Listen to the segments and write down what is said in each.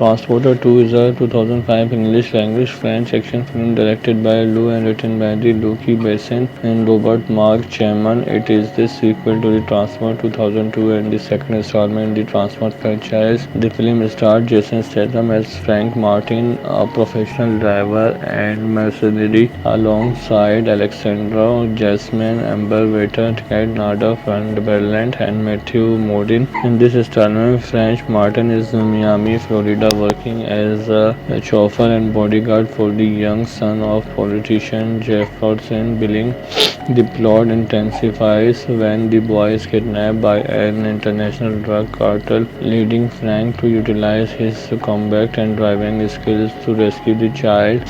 Transporter 2 is a 2005 English language French action film directed by Lou and written by Luc Besson and Robert Mark Chapman. It is the sequel to the Transporter 2002 and the second installment in the Transporter franchise. The film starred Jason Statham as Frank Martin, a professional driver and mercenary, alongside Alexandra Jasmine, Amber Waiter, Kate Nada, Van Berland, and Matthew Modine. In this installment, Frank Martin is in Miami, Florida, working as a chauffeur and bodyguard for the young son of politician Jefferson Billing. The plot intensifies when the boy is kidnapped by an international drug cartel, leading Frank to utilize his combat and driving skills to rescue the child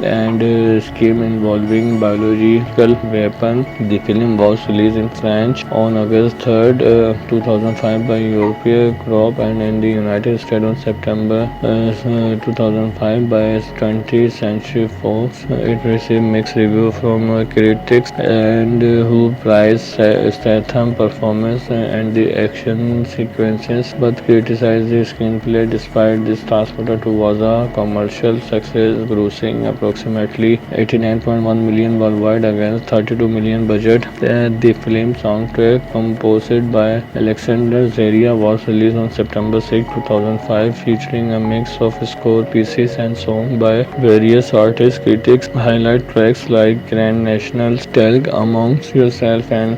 and scheme involving biological weapon. The film was released in French on August 3rd, 2005 by European Crop and in the United States on September 2005 by 20th Century Fox. It received mixed reviews from critics and who praised Statham's performance and the action sequences, but criticized the screenplay. Despite this, Transporter 2 was a commercial success, grossing approximately 89.1 million worldwide against 32 million budget. The film soundtrack, composed by Alexander Zaria, was released on September 6, 2005, featuring a mix of score pieces and songs by various artists. Critics highlight tracks like Grand National, Talk Amongst Yourself, and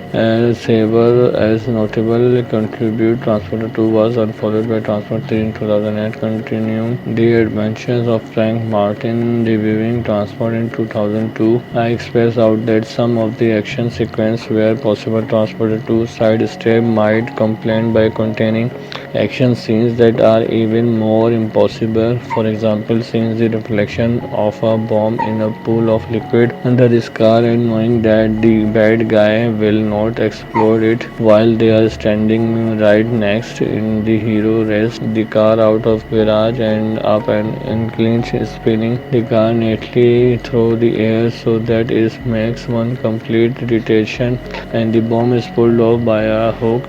Savor as notable contribute. Transporter 2 was followed by Transporter 3 in 2008, continuing the adventures of Frank Martin. Reviewing Transport in 2002, I expressed out that some of the action sequences were possible. Transporter 2 sidestep might complain by containing action scenes that are even more impossible. For example, seeing the reflection of a bomb in a pool of liquid under his car and knowing that the bad guy will not explode it while they are standing right next. In the hero rests the car out of garage and up and clinch, spinning the car neatly through the air so that it makes one complete rotation, and the bomb is pulled off by a hook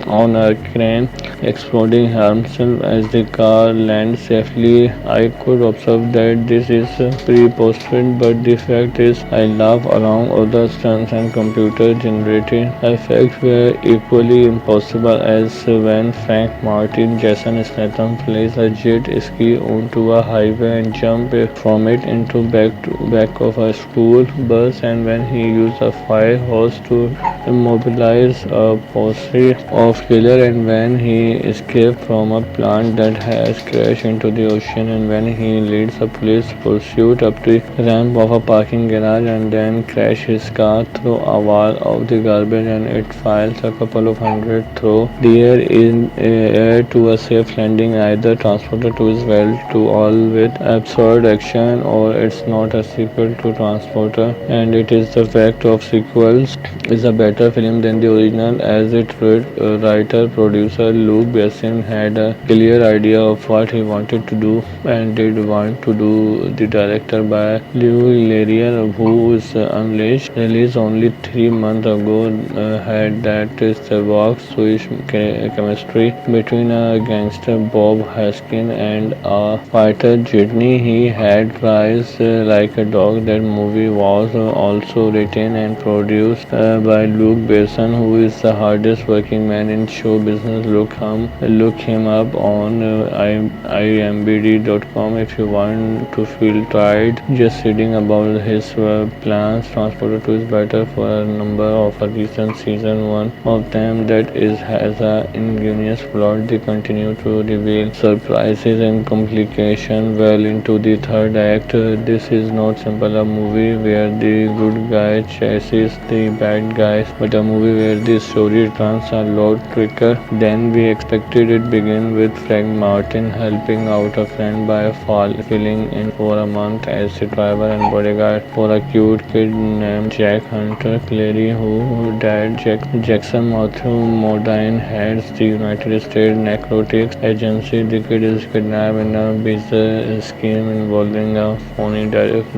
on a crane, exploding himself as the car lands safely. I could observe that this is preposterous, but the fact is I laugh along. Other stunts and computer generated effects were equally impossible, as when Frank Martin Jason Statham plays a jet ski onto a highway and jump from it into back of a school bus, and when he used a fire hose to immobilize a posse of killer, and when he escaped from a plant that has crashed into the ocean, and when he leads a police pursuit up the ramp of a parking garage and then crash his car through a wall of the garbage and it files a couple of hundred through the air to a safe landing. Either Transporter 2 is well to all with absurd action, or it's not a sequel to Transporter, and it is the fact of sequels is a better film than the original, as it writer producer Luc Besson had a clear idea of what he wanted to do and did want to do. The director by Lew Larier, who is Unleashed, released only 3 months ago, had that stark Swiss chemistry between a gangster Bob Hoskins and a fighter Jitney. He had Rise Like a Dog. That movie was also written and produced by Luc Besson, who is the hardest working man in show business. Look him up on IMDb.com if you want to feel tired just reading about his plans. Transporter 2 is better for a number of reasons. Season 1 of them that is has a ingenious plot. They continue to reveal surprises and complications well into the third act. This is not simple a movie where the good guy chases the bad guys, but a movie where the story turns a lot quicker than we expected. It begins with Frank Martin helping out a friend by filling in for a month as a driver and bodyguard for a cute kid named Jack Hunter Clary, who dad Jackson Matthew Modine heads the United States Narcotics Agency. The kid is kidnapped in a bizarre scheme involving a phony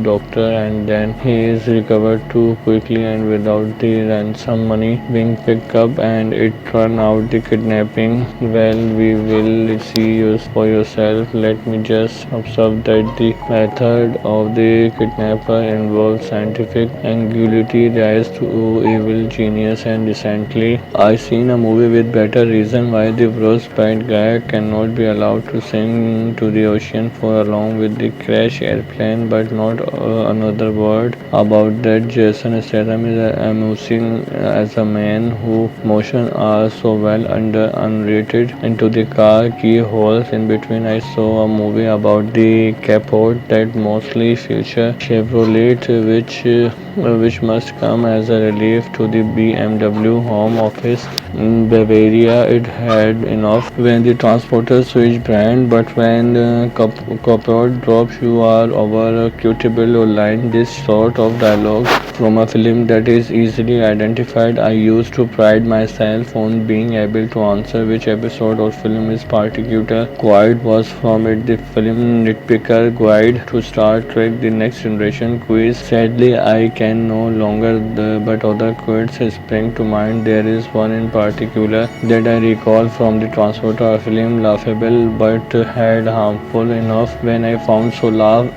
doctor, and then he is recovered too quickly and without the ransom money being picked up, and it turned out the kidnapping Well, we will see you for yourself. Let me just observe that the method of the kidnapper involves scientific angularity, rise to evil genius, and recently I seen a movie with better reason why the Bruce bad guy cannot be allowed to sing to the ocean for along with the crash airplane, but not another word about that. Jason Statham is amusing as a man who motion are so well under unrated into the car keyholes in between. I saw a movie about the capote that mostly feature Chevrolet, which must come as a relief to the BMW home office in Bavaria. It had enough when the transporter switched brand, but when capote drops, you are over a quotable line. This sort of dialogue from a film that is easily identified. I used to pride myself on being able to answer which episode or film is particular guide was from it. The film Nitpicker Guide to Star Trek The Next Generation quiz. Sadly, I can no longer, but other quizzes spring to mind. There is one in particular that I recall from the Transporter film, laughable but had harmful enough when I found so laugh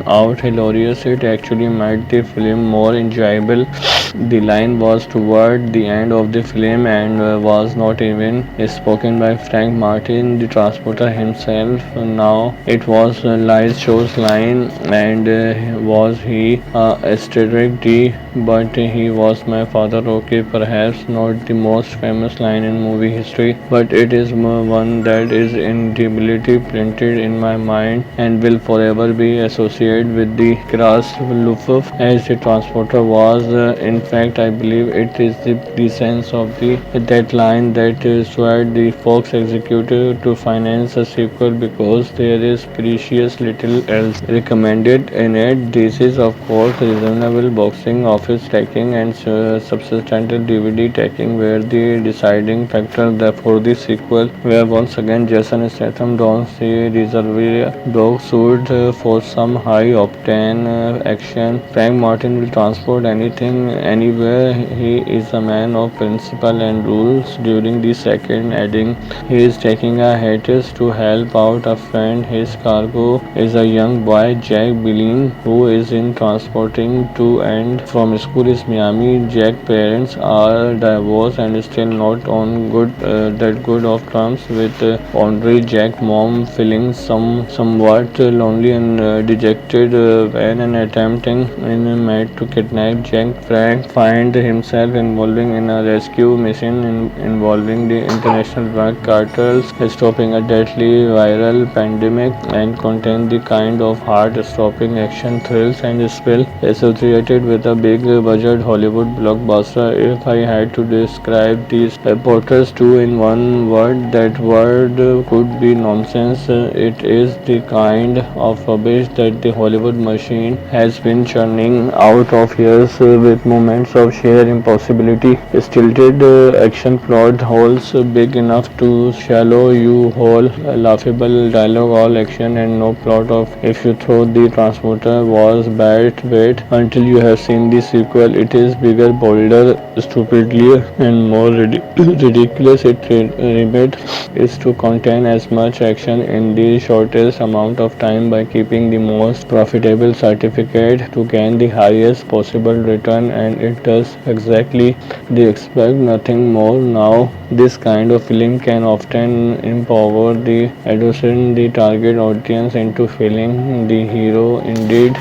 out hilarious it actually made the film more enjoyable. The line was toward the end of the film and was not even spoken by Frank Martin, the transporter himself. Now it was Liz Show's line, and was he asterisk D, but he was my father. Okay, perhaps not the most famous line in movie history, but it is one that is indelibly printed in my mind and will forever be associated with the Kras Lufuf as the transporter was. In fact, I believe it is the sense of that line that swayed the Fox executive to finance a sequel because there is precious little else recommended in it. This is, of course, reasonable boxing office taking and substantial DVD taking were the deciding factor for the sequel, where once again Jason Statham dons the Reservoir Dog suit for some high octane action. Frank Martin will transport anything anywhere. He is a man of principle and rules. During the second adding, he is taking a hiatus to help out a friend. His cargo is a young boy, Jack Billing, who is in transporting to and from school. His Miami. Jack's parents are divorced and still not on good of terms with Andre. Jack's mom feeling somewhat lonely and dejected when an attempting in made to kidnap Jack. Frank find himself involving in a rescue mission involving the international drug cartels, stopping a deadly viral pandemic, and contain the kind of heart-stopping action thrills and spill associated with a big budget Hollywood blockbuster. If I had to describe these reporters two in one word, that word could be nonsense. It is the kind of rubbish that the Hollywood machine has been churning out of years with moments of sheer impossibility, stilted action plot holes big enough to swallow you whole, laughable dialogue, all action and no plot of if you throw the transporter was bad wait until you have seen the sequel. It is bigger, bolder, stupidly and more ridiculous. It remit is to contain as much action in the shortest amount of time by keeping the most profitable certificate to gain the highest possible return, and it does exactly they expect nothing more. Now this kind of film can often empower the adolescent, the target audience, into feeling the hero. Indeed,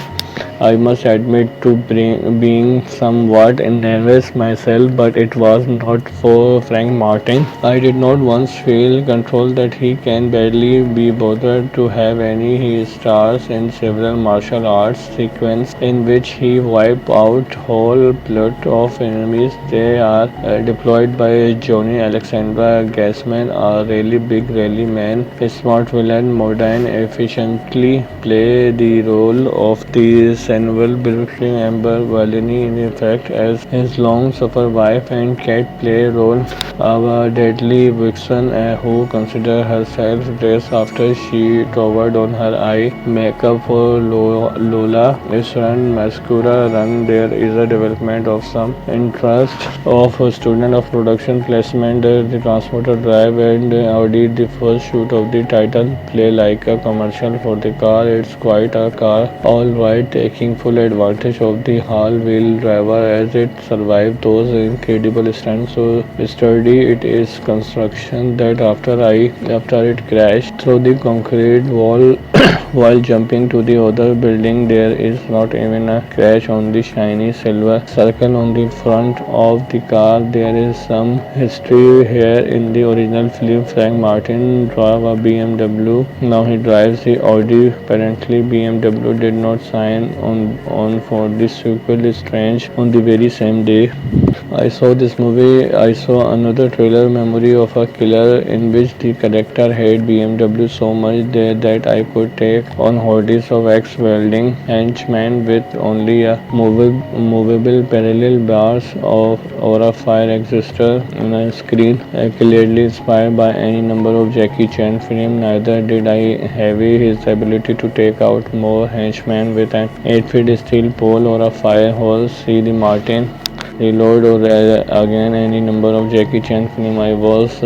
I must admit to being somewhat nervous myself, but it was not for Frank Martin. I did not once feel control that he can barely be bothered to have any. He stars in several martial arts sequences in which he wipes out whole plot of enemies. They are deployed by Johnny Alexander Gassman, a really big rally man, a smart villain, modern, efficiently play the role of the Samuel Bilkley Amber Valini in effect as his long-suffering wife and cat play a role. Our deadly vixen who considered herself dressed after she covered on her eye makeup for Lola is run mascara run. There is a development of some interest of a student of production placement. The transporter drive and Audi the first shoot of the title play like a commercial for the car. It's quite a car, all right, taking full advantage of the all-wheel driver as it survived those incredible stunts. So sturdy it is construction that after it crashed through the concrete wall while jumping to the other building, there is not even a scratch on the shiny silver circle on the front of the car. There is some history here. In the original film, Frank Martin drove a BMW. Now he drives the Audi. Apparently, BMW did not sign on for the sequel. Strange on the very same day I saw this movie, I saw another trailer, Memory of a Killer, in which the character hated BMW so much that I could take on hordes of ex-welding henchmen with only a movable parallel bars or a fire extinguisher on a screen. Clearly inspired by any number of Jackie Chan films, neither did I envy his ability to take out more henchmen with an 8-foot steel pole or a fire hose. See the Martin Reload or again any number of Jackie Chan film. I was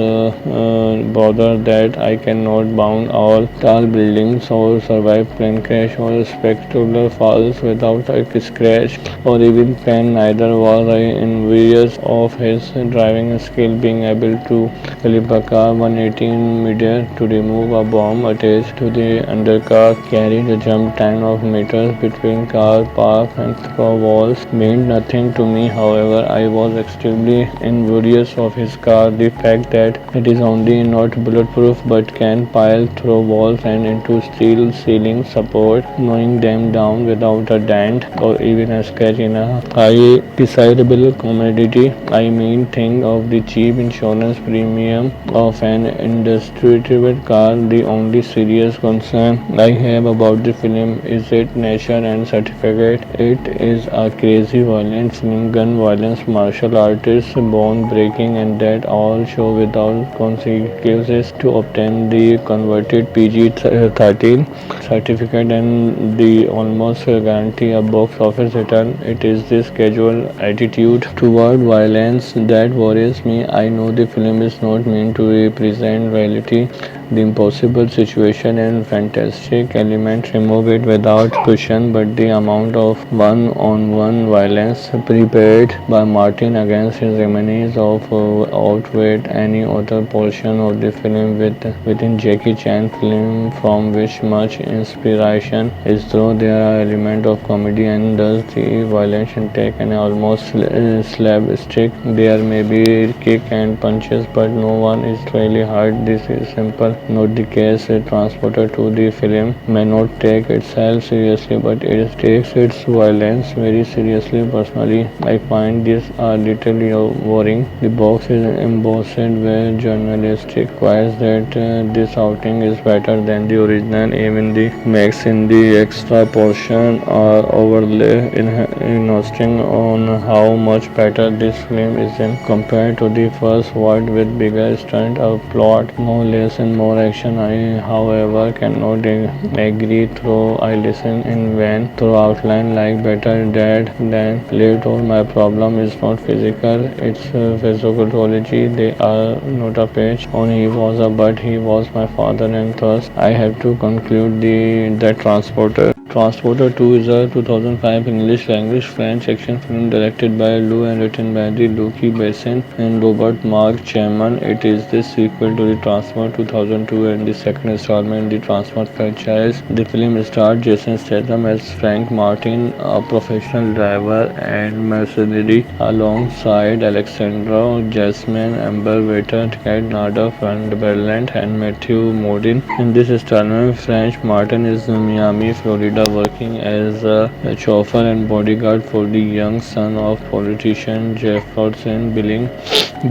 bothered that I cannot bound all tall buildings or survive plane crash or spectacular falls without a scratch or even pain. Neither was I envious of his driving skill, being able to flip a car 180 in midair to remove a bomb attached to the undercar, carry the jump time of meters between car park and through walls meant nothing to me. However, I was extremely envious of his car. The fact that it is only not bulletproof but can pile through walls and into steel ceiling support, knowing them down without a dent or even a scratch in a high desirable commodity. I mean, think of the cheap insurance premium of an indestructible car. The only serious concern I have about the film is its nature and certificate. It is a crazy violent film, gun violence, martial artists, bone breaking, and that all show without consequences to obtain the converted PG-13 certificate and the almost guarantee a box office return. It is this casual attitude toward violence that worries me. I know the film is not meant to represent reality. The impossible situation and fantastic element remove it without question, but the amount of one-on-one violence prepared by Martin against his enemies outweighed any other portion of the film within Jackie Chan film from which much inspiration is drawn. There are elements of comedy and thus the violence take an almost slapstick. There may be kick and punches, but no one is really hurt. This is simple not the case. A transporter to the film may not take itself seriously, but it takes its violence very seriously. Personally, I find this a little worrying. The box is embossed with journalistic quotes that this outing is better than the original. Even the max in the extra portion are overlay insisting on how much better this film is in compared to the first one with bigger stunt, a plot, more less and more action. I, however, cannot agree through. I listen in vain through outline like better dead than late. Or my problem is not physical, it's physiology. They are not a page on he was a but he was my father, and thus I have to conclude the transporter. Transporter 2 is a 2005 English language French action film directed by Lou and written by the Luc Besson and Robert Mark Chapman. It is the sequel to the Transformers 2002 and the second installment in the Transformers franchise. The film starred Jason Statham as Frank Martin, a professional driver and mercenary, alongside Alexandra Jasmine, Amber Water, Kat Nada, Van Berland, and Matthew Modine. In this installment, Frank Martin is in Miami, Florida, Florida working as a chauffeur and bodyguard for the young son of politician Jefferson Billing.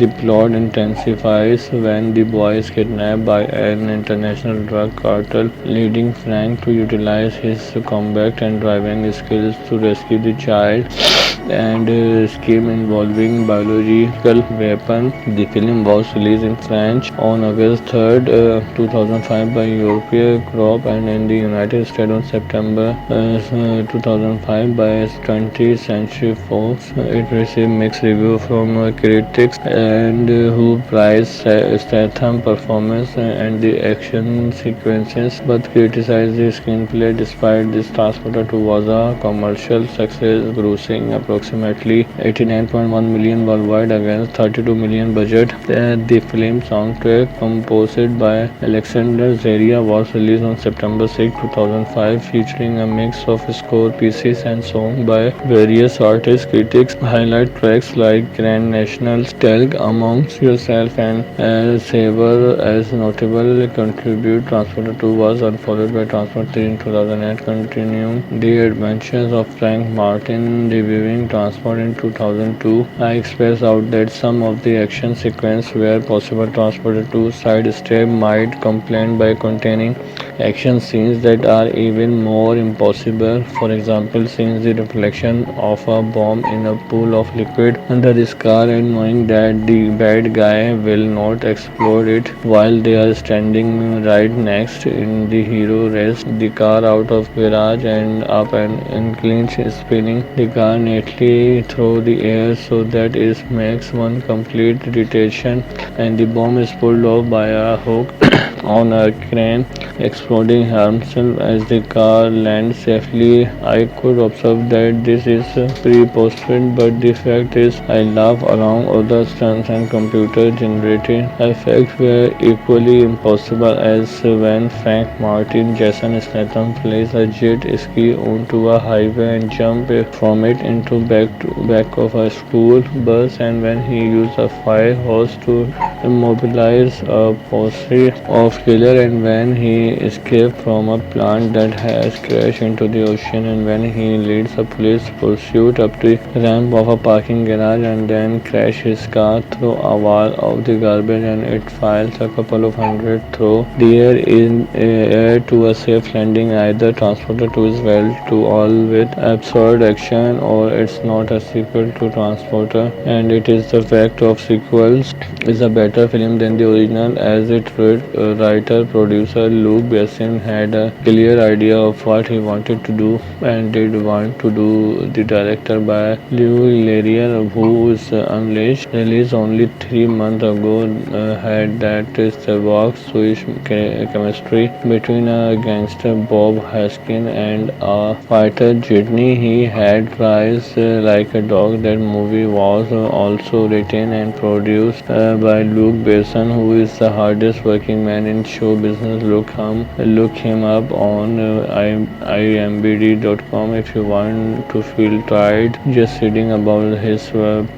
The plot intensifies when the boy is kidnapped by an international drug cartel, leading Frank to utilize his combat and driving skills to rescue the child and scheme involving biological weapon. The film was released in French on August 3rd, 2005 by European Crop and in the United States on September 2005 by 20th Century Fox. It received mixed reviews from critics and who praised Statham's performance and the action sequences but criticized the screenplay. Despite this, Transporter 2 was a commercial success, grossing approximately 89.1 million worldwide against 32 million budget. The film soundtrack, composed by Alexander Zaria, was released on September 6, 2005, featuring a mix of score pieces and songs by various artists. Critics highlight tracks like Grand National, Talk Amongst Yourself, and Savor as notable contribute. Transporter 2 was followed by Transporter 3 in 2008, continuing the adventures of Frank Martin. Reviewing Transport in 2002, I expressed out that some of the action sequences were possible. Transporter 2 sidestep might complain by containing action scenes that are even more impossible. For example, seeing the reflection of a bomb in a pool of liquid under his car and knowing that the bad guy will not explode it while they are standing right next. In the hero rests the car out of garage and up and clinch, spinning the car neatly through the air so that it makes one complete rotation, and the bomb is pulled off by a hook on a crane, exploding himself as the car lands safely. I could observe that this is preposterous, but the fact is I laugh along. Other stunts and computer generated effects were equally impossible, as when Frank Martin Jason Statham plays a jet ski onto a highway and jump from it into back of a school bus, and when he used a fire hose to immobilize a posse of killer, and when he escaped from a plant that has crashed into the ocean, and when he leads a police pursuit up the ramp of a parking garage and then crashes his car through a wall of the garbage and it files a couple of hundred through the air in air to a safe landing. Either Transporter 2 is well to all with absurd action, or it's not a sequel to Transporter, and it is the fact of sequels is a better film than the original, as it writer producer Luc Besson had a clear idea of what he wanted to do and did want to do. The director by Lou Larier, who is Unleashed, released only 3 months ago, had that Savok Swiss chemistry between a gangster Bob Haskin and a fighter Jitney. He had Rise Like a Dog. That movie was also written and produced by Luc Besson, who is the hardest working man in show business. Look him up on IMDb.com if you want to feel tired just reading about his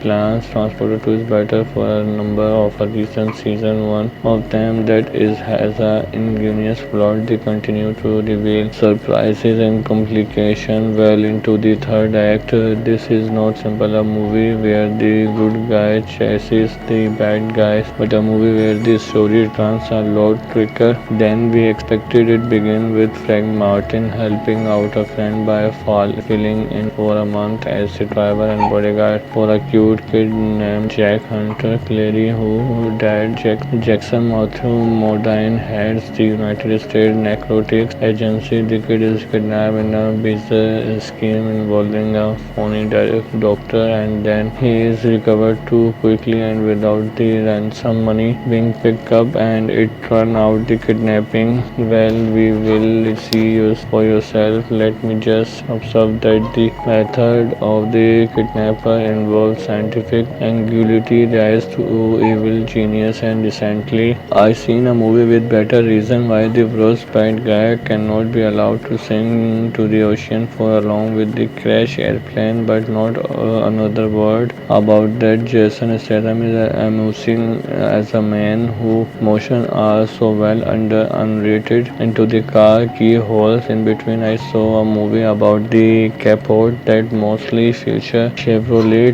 plans. Transporter 2 is better for a number of reasons. Season 1 of them that is has a ingenious plot. They continue to reveal surprises and complications well into the third act. This is not simple a movie where the good guy chases the bad guys, but a movie where the story turns a lot quicker than we expected. It began with Frank Martin helping out a friend by filling in for a month as the driver and bodyguard for a cute kid named Jack Hunter Clary, who dad Jackson Matthew Modine heads the United States Narcotics Agency. The kid is kidnapped in a bizarre scheme involving a phony doctor, and then he is recovered too quickly and without the ransom money being picked up, and it turned out the kidnapping. Well, we will see for yourself. Let me just observe that the method of the kidnapper involves scientific angularity, rise to evil genius, and recently I seen a movie with better reason why the worst bad guy cannot be allowed to sing to the ocean for along with the crash airplane, but not another word about that. Jason Statham is amusing as a man who motion are so well under unrated inserted into the car keyholes. In between, I saw a movie about the capote that mostly feature Chevrolet,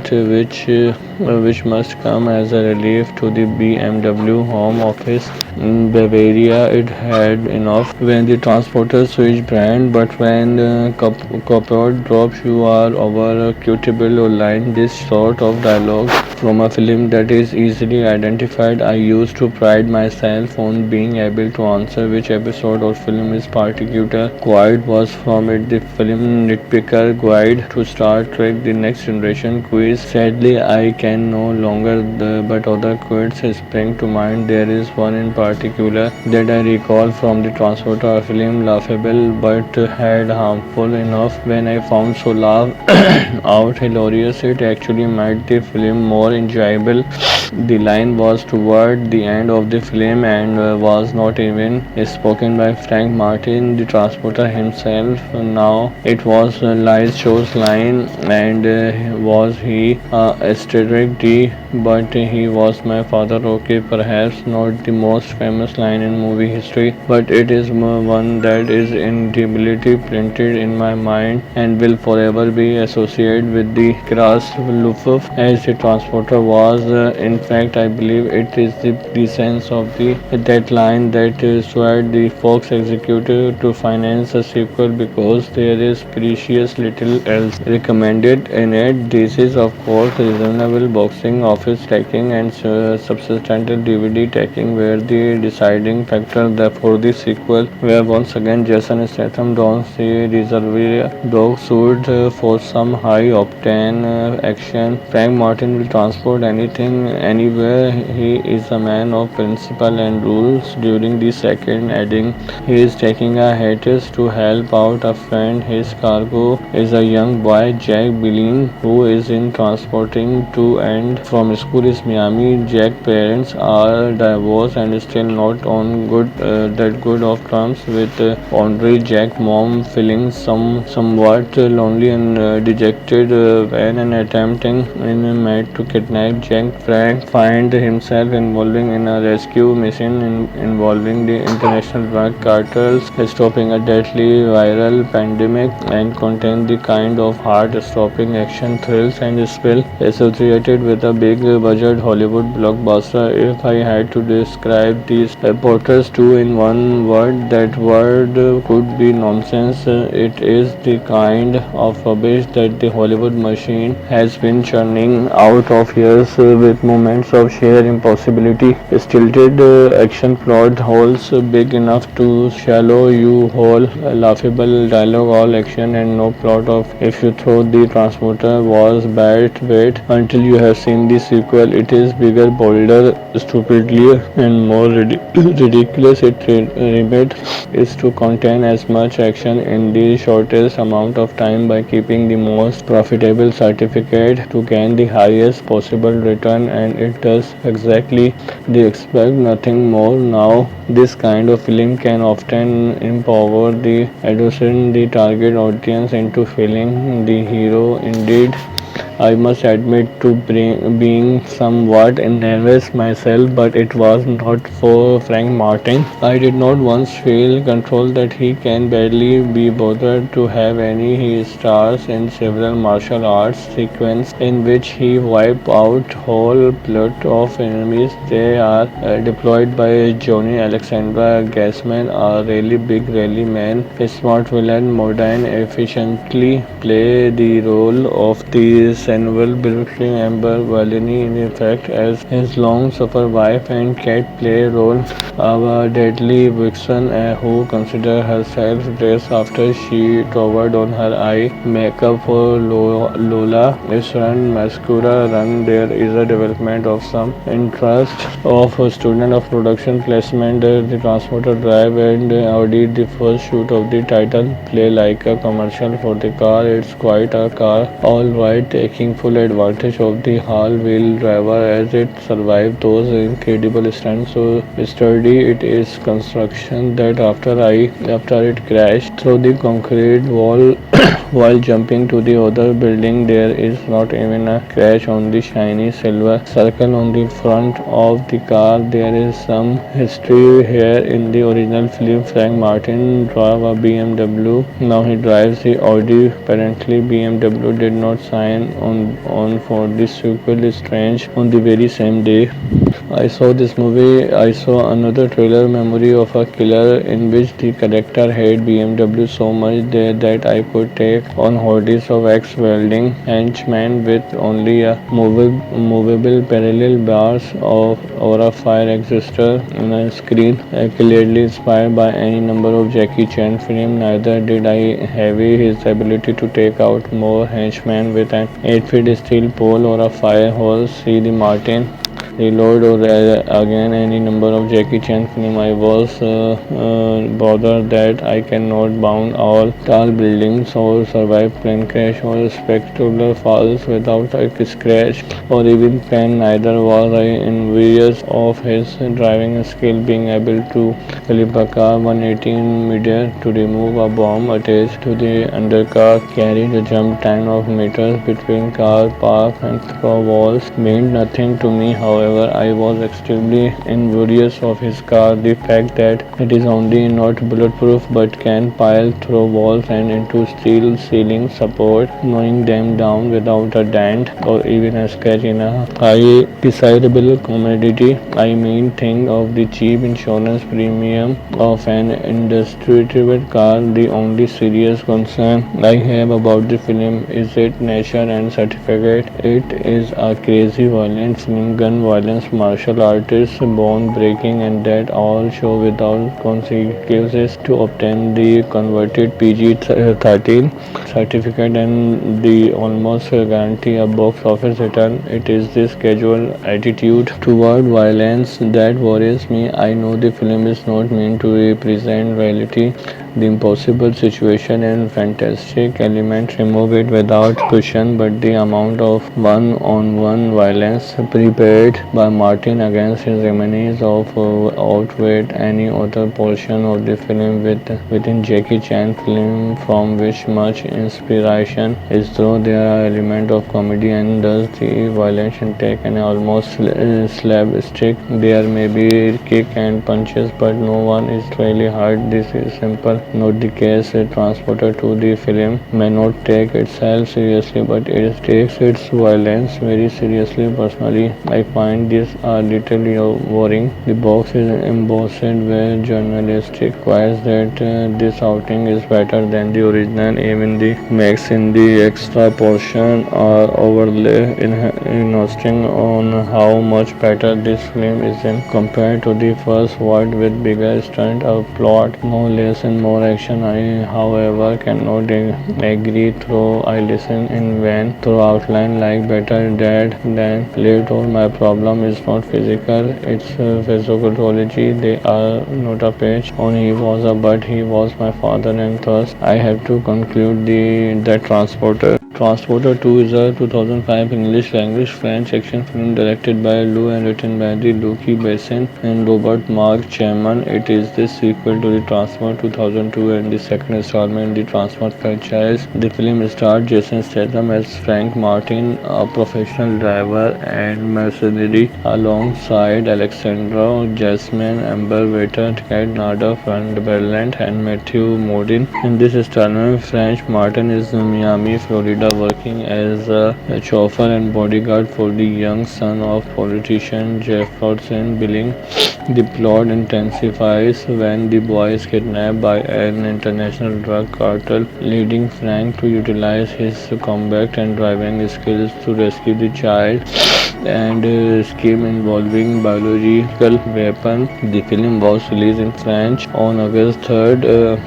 which must come as a relief to the BMW home office in Bavaria. It had enough when the transporter switched brand, but when capote drops, you are over a quotable line. This sort of dialogue from a film that is easily identified. I used to pride myself on being able to answer which episode or film is particular guide was from it. The film Nitpicker Guide to Star Trek The Next Generation quiz. Sadly, I can no longer, but other quizzes spring to mind. There is one in particular that I recall from the Transporter film, laughable but had harmful enough when I found so laugh out hilarious it actually made the film more enjoyable. The line was toward the end of the film and was not even spoken by Frank Martin, the transporter himself. Now it was Liz Show's line, and was he asterisk D, but he was my father. Okay, perhaps not the most famous line in movie history, but it is one that is indelibly printed in my mind and will forever be associated with the crass Luftwaffe as the transporter was. In fact, I believe it is the sense of that line that swayed the Fox executive to finance a sequel because there is precious little else recommended in it. This is, of course, reasonable boxing office taking and substantial DVD taking were the deciding factor for the sequel, where once again Jason Statham dons the Reservoir Dog suit for some high-octane action. Frank Martin will transport anything, anywhere. He is a man of principle and rules. During the second adding, he is taking a hiatus to help out a friend. His cargo is a young boy, Jack Billing, who is in transporting to and from school in Miami. Jack's parents are divorced and still not on that good of terms with Andre. Jack's mom feeling somewhat lonely and dejected when an attempting in made to kidnap Jack. Frank finds himself involving in a rescue mission involving the international drug cartels, stopping a deadly viral pandemic, and contain the kind of heart-stopping action thrills and spill associated with a big budget Hollywood blockbuster. If I had to describe these reporters two in one word, that word could be nonsense. It is the kind of rubbish that the Hollywood machine has been churning out of years, with moments of sheer impossibility, stilted action plot holes big enough to swallow you whole, laughable dialogue, all action and no plot of if you throw the transporter was bad. Wait until you have seen the sequel. It is bigger, bolder, stupidly and more ridiculous. Its remit is to contain as much action in the shortest amount of time by keeping the most profitable certificate to gain the highest possible return, and it does exactly. They expect nothing more. Now this kind of film can often empower the adolescent, the target audience, into feeling the hero. Indeed, I must admit to being somewhat nervous myself, but it was not for Frank Martin. I did not once feel control that he can barely be bothered to have any. He stars in several martial arts sequences in which he wipes out whole plot of enemies. They are deployed by Johnny Alexander Gassman, a really big rally man, a smart villain. Modine efficiently play the role of the Samuel Brooklyn Amber Valini, in fact, as his long-suffering wife, and Cat play role of a deadly vixen who considers herself dressed after she covered on her eye makeup for Lola. Its run mascara run. There is a development of some interest of a student of production placement. The transporter drive and Audi, the first shoot of the title, play like a commercial for the car. It's quite a car, all right. taking full advantage of the all-wheel driver as it survived those incredible stunts so sturdy it is construction that after it crashed through the concrete wall while jumping to the other building. There is not even a scratch on the shiny silver circle on the front of the car. There is some history here. In the original film, Frank Martin drove a BMW. Now he drives the Audi. Apparently, BMW did not sign on for the sequel. Strange. On the very same day I saw this movie, I saw another trailer, Memory of a Killer, in which the character hated BMW so much that I could take on hordes of ex-welding henchmen with only a movable parallel bars or a fire extinguisher on a screen. Clearly inspired by any number of Jackie Chan films, neither did I envy his ability to take out more henchmen with an 8-foot steel pole or a fire hose. See the Martin Reload or again any number of Jackie Chan film. I was bothered that I cannot bound all tall buildings or survive plane crash or spectacular falls without a scratch or even pain. Neither was I envious of his driving skill, being able to flip a car 180 in midair to remove a bomb attached to the undercar, carry the jump time of meters between car park and through walls meant nothing to me. However, I was extremely envious of his car. The fact that it is only not bulletproof but can pile through walls and into steel ceiling support, knowing them down without a dent or even a scratch in a high desirable commodity. I mean, think of the cheap insurance premium of an indestructible car. The only serious concern I have about the film is its nature and certificate. It is a crazy violent film, gun violence, martial artists, bone breaking, and that all show without consequences to obtain the converted PG-13 certificate and the almost guarantee a box office return. It is this casual attitude toward violence that worries me. I know the film is not meant to represent reality. The impossible situation and fantastic element remove it without question, but the amount of one-on-one violence prepared by Martin against his enemies outweighed any other portion of the film within Jackie Chan film from which much inspiration is drawn. There are elements of comedy and thus the violence take an almost slapstick. There may be kick and punches, but no one is really hurt. This is simple not the case. A transporter to the film may not take itself seriously, but it takes its violence very seriously. Personally, I find this a little worrying. The box is embossed where journalistic requires that this outing is better than the original. Even the max in the extra portion are overlay insisting on how much better this film is in compared to the first one with bigger stunt, a plot, no less and more action. I, however, cannot agree through I listen in vain through outline like better dead than late. Or my problem is not physical, it's physiology. They are not a page on he was a but he was my father, and thus I have to conclude the Transporter. Transporter 2 is a 2005 English language French action film directed by Lou and written by the Luc Besson and Robert Mark Chapman. It is the sequel to the Transport 2002 and the second installment in the Transport franchise. The film starred Jason Statham as Frank Martin, a professional driver and mercenary, alongside Alexandra Jasmine, Amber Water, Kat Nada, Van Berland, and Matthew Modine. In this installment, Frank Martin is in Miami, Florida, working as a chauffeur and bodyguard for the young son of politician Jefferson Billing. The plot intensifies when the boy is kidnapped by an international drug cartel, leading Frank to utilize his combat and driving skills to rescue the child. and scheme involving biological weapon. The film was released in French on August 3rd,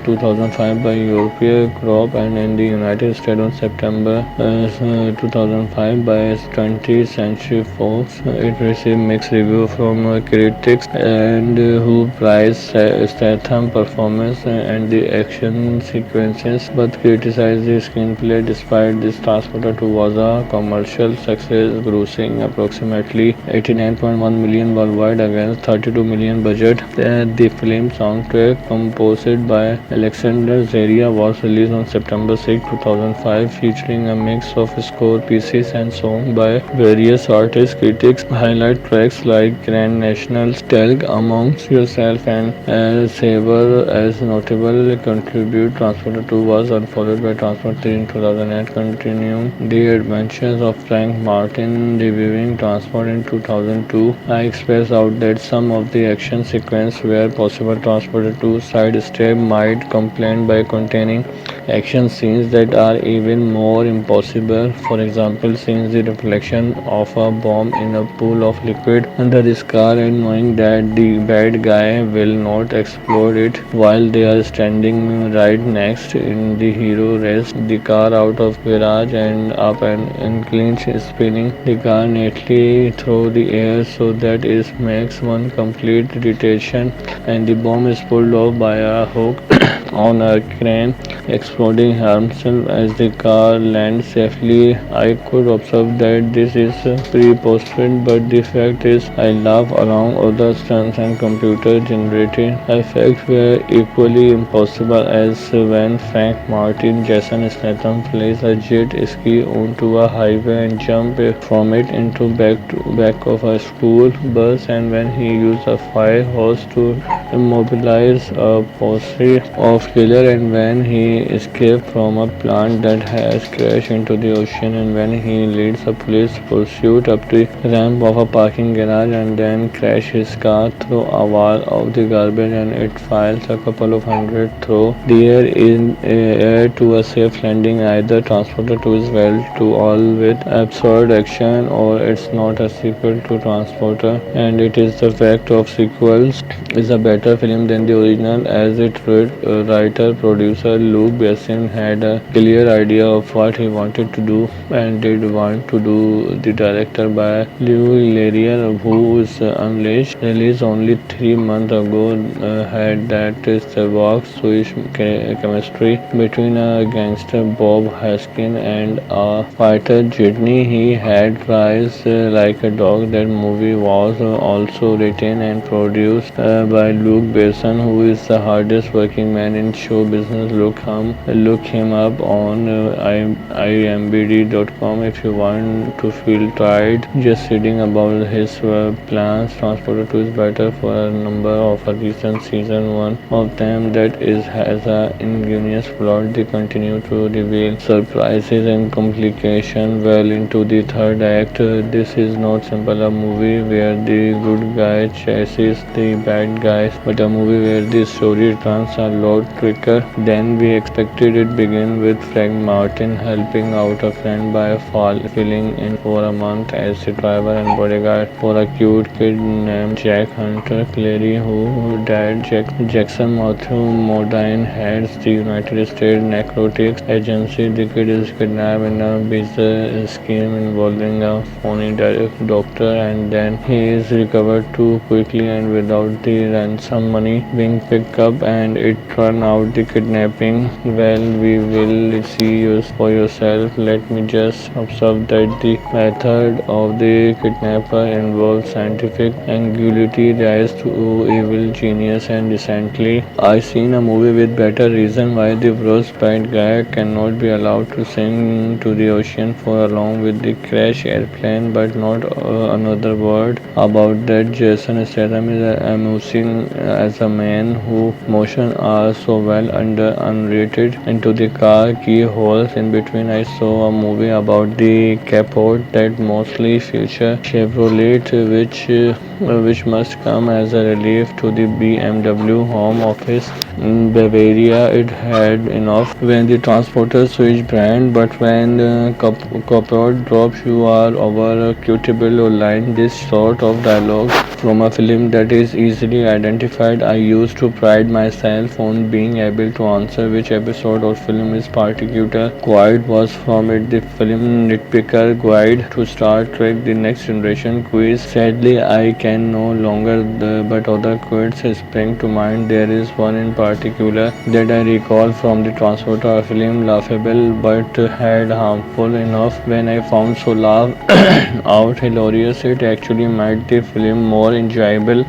2005 by European Crop and in the United States on September 2005 by 20th Century Fox. It received mixed reviews from critics and who praised Statham performance and the action sequences, but criticized the screenplay. Despite this, Transporter 2 was a commercial success, grossing approximately 89.1 million worldwide against 32 million budget. The film soundtrack, composed by Alexander Zaria, was released on September 6, 2005, featuring a mix of score pieces and songs by various artists. Critics highlight tracks like Grand National, Telg Amongst Yourself, and Saver as notable contribute. Transporter 2 was unfollowed by Transporter 3 in 2008, continuing the adventures of Frank Martin. Reviewing Transport in 2002, I expressed out that some of the action sequences where possible Transporter 2 sidestep might complain by containing action scenes that are even more impossible. For example, seeing the reflection of a bomb in a pool of liquid under his car and knowing that the bad guy will not explode it while they are standing right next. In the hero race the car out of garage and up and clinch, spinning the car neatly through the air so that it makes one complete rotation, and the bomb is pulled off by a hook on a crane, exploding harmful as the car lands safely. I could observe that this is preposterous, but the fact is I laugh along. Other stunts and computer generated effects were equally impossible, as when Frank Martin Jason Statham flies a jet ski onto a highway and jump from it into back of a school bus, and when he used a fire hose to immobilize a posse of killer, and when he escaped from a plant that has crashed into the ocean, and when he leads a police pursuit up the ramp of a parking garage and then crashes his car through a wall of the garbage and it files a couple of hundred through the air to a safe landing. Either Transporter 2 is well to all with absurd action, or it's not a sequel to Transporter, and it is the fact of sequels is a better film than the original, as it writer producer Luc Besson had a clear idea of what he wanted to do and did want to do. The director by Lou Leterrier, who is Unleashed, released only 3 months ago, had that Starbuck Swiss chemistry between a gangster Bob Hoskins and a fighter Jitney. He had Rise Like a Dog. That movie was also written and produced by Luc Besson, who is the hardest working man in show business. Look him up on imdb.com if you want to feel tired just reading about his plans. Transporter 2 is better for a number of reasons. Season 1 of them that is has a ingenious plot. They continue to reveal surprises and complications well into the third act. This is not simple a movie where the good guy chases the bad guys, but a movie where the story turns a lot quicker than we expected. It began with Frank Martin helping out a friend by filling in for a month as a driver and bodyguard for a cute kid named Jack Hunter Clary, who dad Jackson Matthew Modine heads the United States Narcotics Agency. The kid is kidnapped in a bizarre scheme involving a phony doctor, and then he is recovered too quickly and without the ransom money being picked up, and it turned out the kidnapping. Well, we will see you for yourself. Let me just observe that the method of the kidnapper involves scientific angularity, rise to evil genius, and recently I seen a movie with better reason why the worst bad guy cannot be allowed to sink to the ocean for along with the crash airplane, but not another word about that. Jason Statham is amusing as a man who motion are so well unrated into the car keyholes in between. I saw a movie about the capote that mostly feature Chevrolet, which must come as a relief to the BMW home office In Bavaria, it had enough when the transporter switched brand, but when Coppola drops you are over a quotable line, this sort of dialogue from a film that is easily identified. I used to pride myself on being able to answer which episode or film is particular. Guide was from it, the film nitpicker guide to Star Trek The Next Generation quiz. Sadly, I can no longer, but other quizzes spring to mind. There is one in particular that I recall from the Transporter film, laughable but had harmful enough when I found so laugh out hilarious it actually made the film more enjoyable.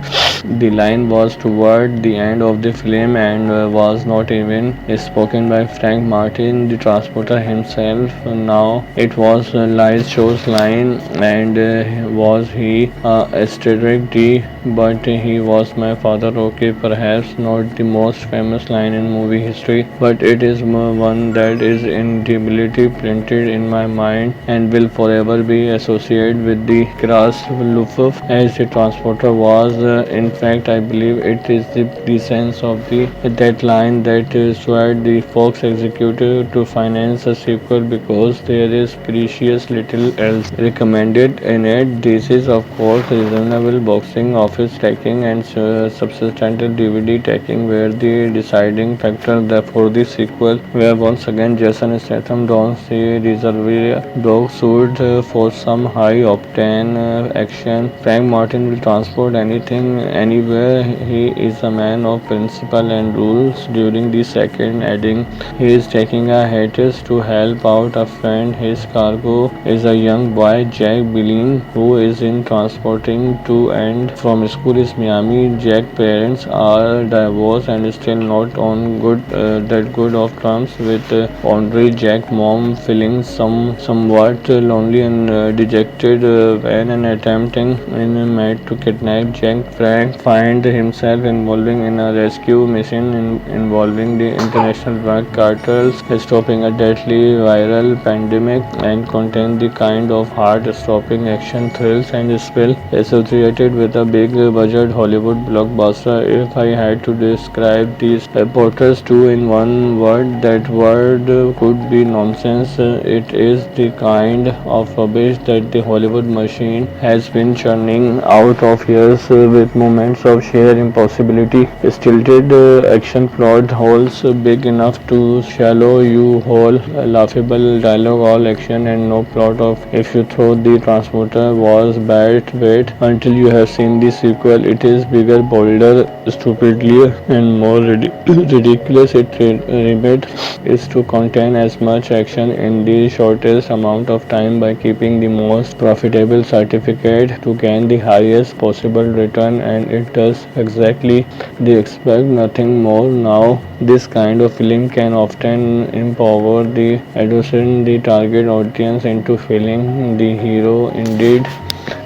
The line was toward the end of the film and was not even spoken by Frank Martin, the transporter himself. Now it was Liz Show's line, and was he asterisk D, but he was my father. Okay, perhaps not the most famous line in movie history, but it is one that is indelibly printed in my mind and will forever be associated with the crass Luftwaffe as the transporter was. In fact, I believe it is the sense of that line that swayed the Fox executive to finance a sequel because there is precious little else recommended in it. This is, of course, reasonable boxing office taking and substantial DVD taking were the deciding factor for the sequel, where once again Jason Statham dons the Reservoir Dog suit for some high-octane action. Frank Martin will transport anything, anywhere. He is a man of principle and rules. During the second adding, he is taking a hiatus to help out a friend. His cargo is a young boy, Jack Billing, who is in transporting to and from school in Miami. Jack's parents are divorced and still not on good of terms with Andre. Jack's mom feeling somewhat lonely and dejected when an attempting in made to kidnap Jack. Frank finds himself involving in a rescue mission involving the international drug cartels, stopping a deadly viral pandemic, and contain the kind of heart-stopping action, thrills, and spill associated with a big budget Hollywood blockbuster. If I had to describe these reporters two in one word, that word could be nonsense. It is the kind of rubbish that the Hollywood machine has been churning out of years with moments of sheer impossibility. Stilted action plot holes big enough to swallow you whole, laughable dialogue, all action and no plot of if you throw the transporter was bad. Wait until you have seen the sequel. It is bigger, bolder, stupidly and more ridiculous. It remit is to contain as much action in the shortest amount of time by keeping the most profitable certificate to gain the highest possible return, and it does exactly. They expect nothing more. Now this kind of film can often empower the adolescent, the target audience, into feeling the hero. Indeed,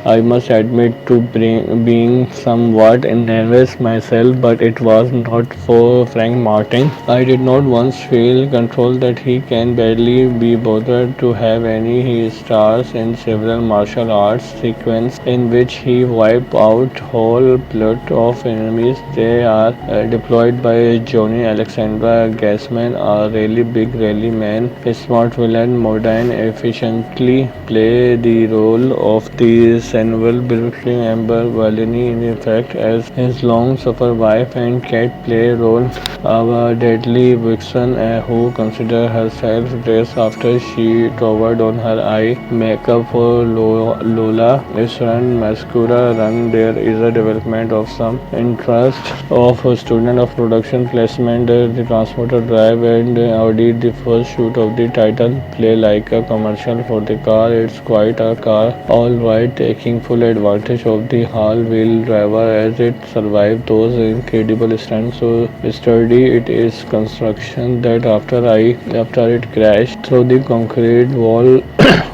I must admit to being somewhat nervous myself, but it was not for Frank Martin. I did not once feel control that he can barely be bothered to have any. He stars in several martial arts sequences in which he wipes out whole plot of enemies. They are deployed by Johnny Alexander Gassman, a really big rally man, a smart villain, modern, efficiently play the role of the Samuel Brooklyn Amber Valini. In fact, as his long-suffering wife and cat play role of a deadly vixen who considers herself dressed after she covered on her eye makeup for Lola. Its run mascara run. There is a development of some interest of a student of production placement. The transporter drive and Audi, the first shoot of the title, play like a commercial for the car. It's quite a car, all right, taking full advantage of the all-wheel driver as it survived those incredible stunts. So sturdy it is construction that after it crashed through the concrete wall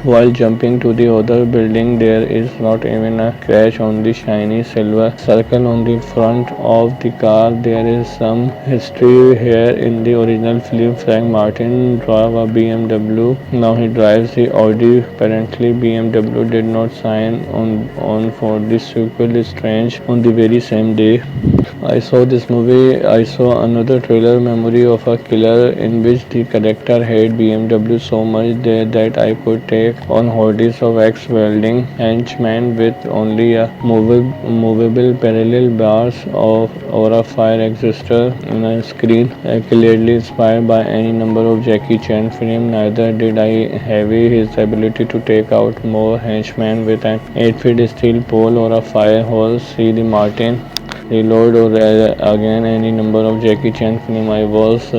while jumping to the other building, there is not even a scratch on the shiny silver circle on the front of the car. There is some history here. In the original film, Frank Martin drove a BMW. Now he drives the Audi. Apparently, BMW did not sign on for this sequel. Strange. On the very same day, I saw this movie. I saw another trailer, Memory of a Killer, in which the character hated BMW so much that I could take on hordes of ex-welding henchmen with only a movable parallel bars of or a fire extinguisher in a screen. Clearly inspired by any number of Jackie Chan films, neither did I envy his ability to take out more henchmen with an 8-foot steel pole or a fire hose. See the Martin Reload or again any number of Jackie Chan film. I was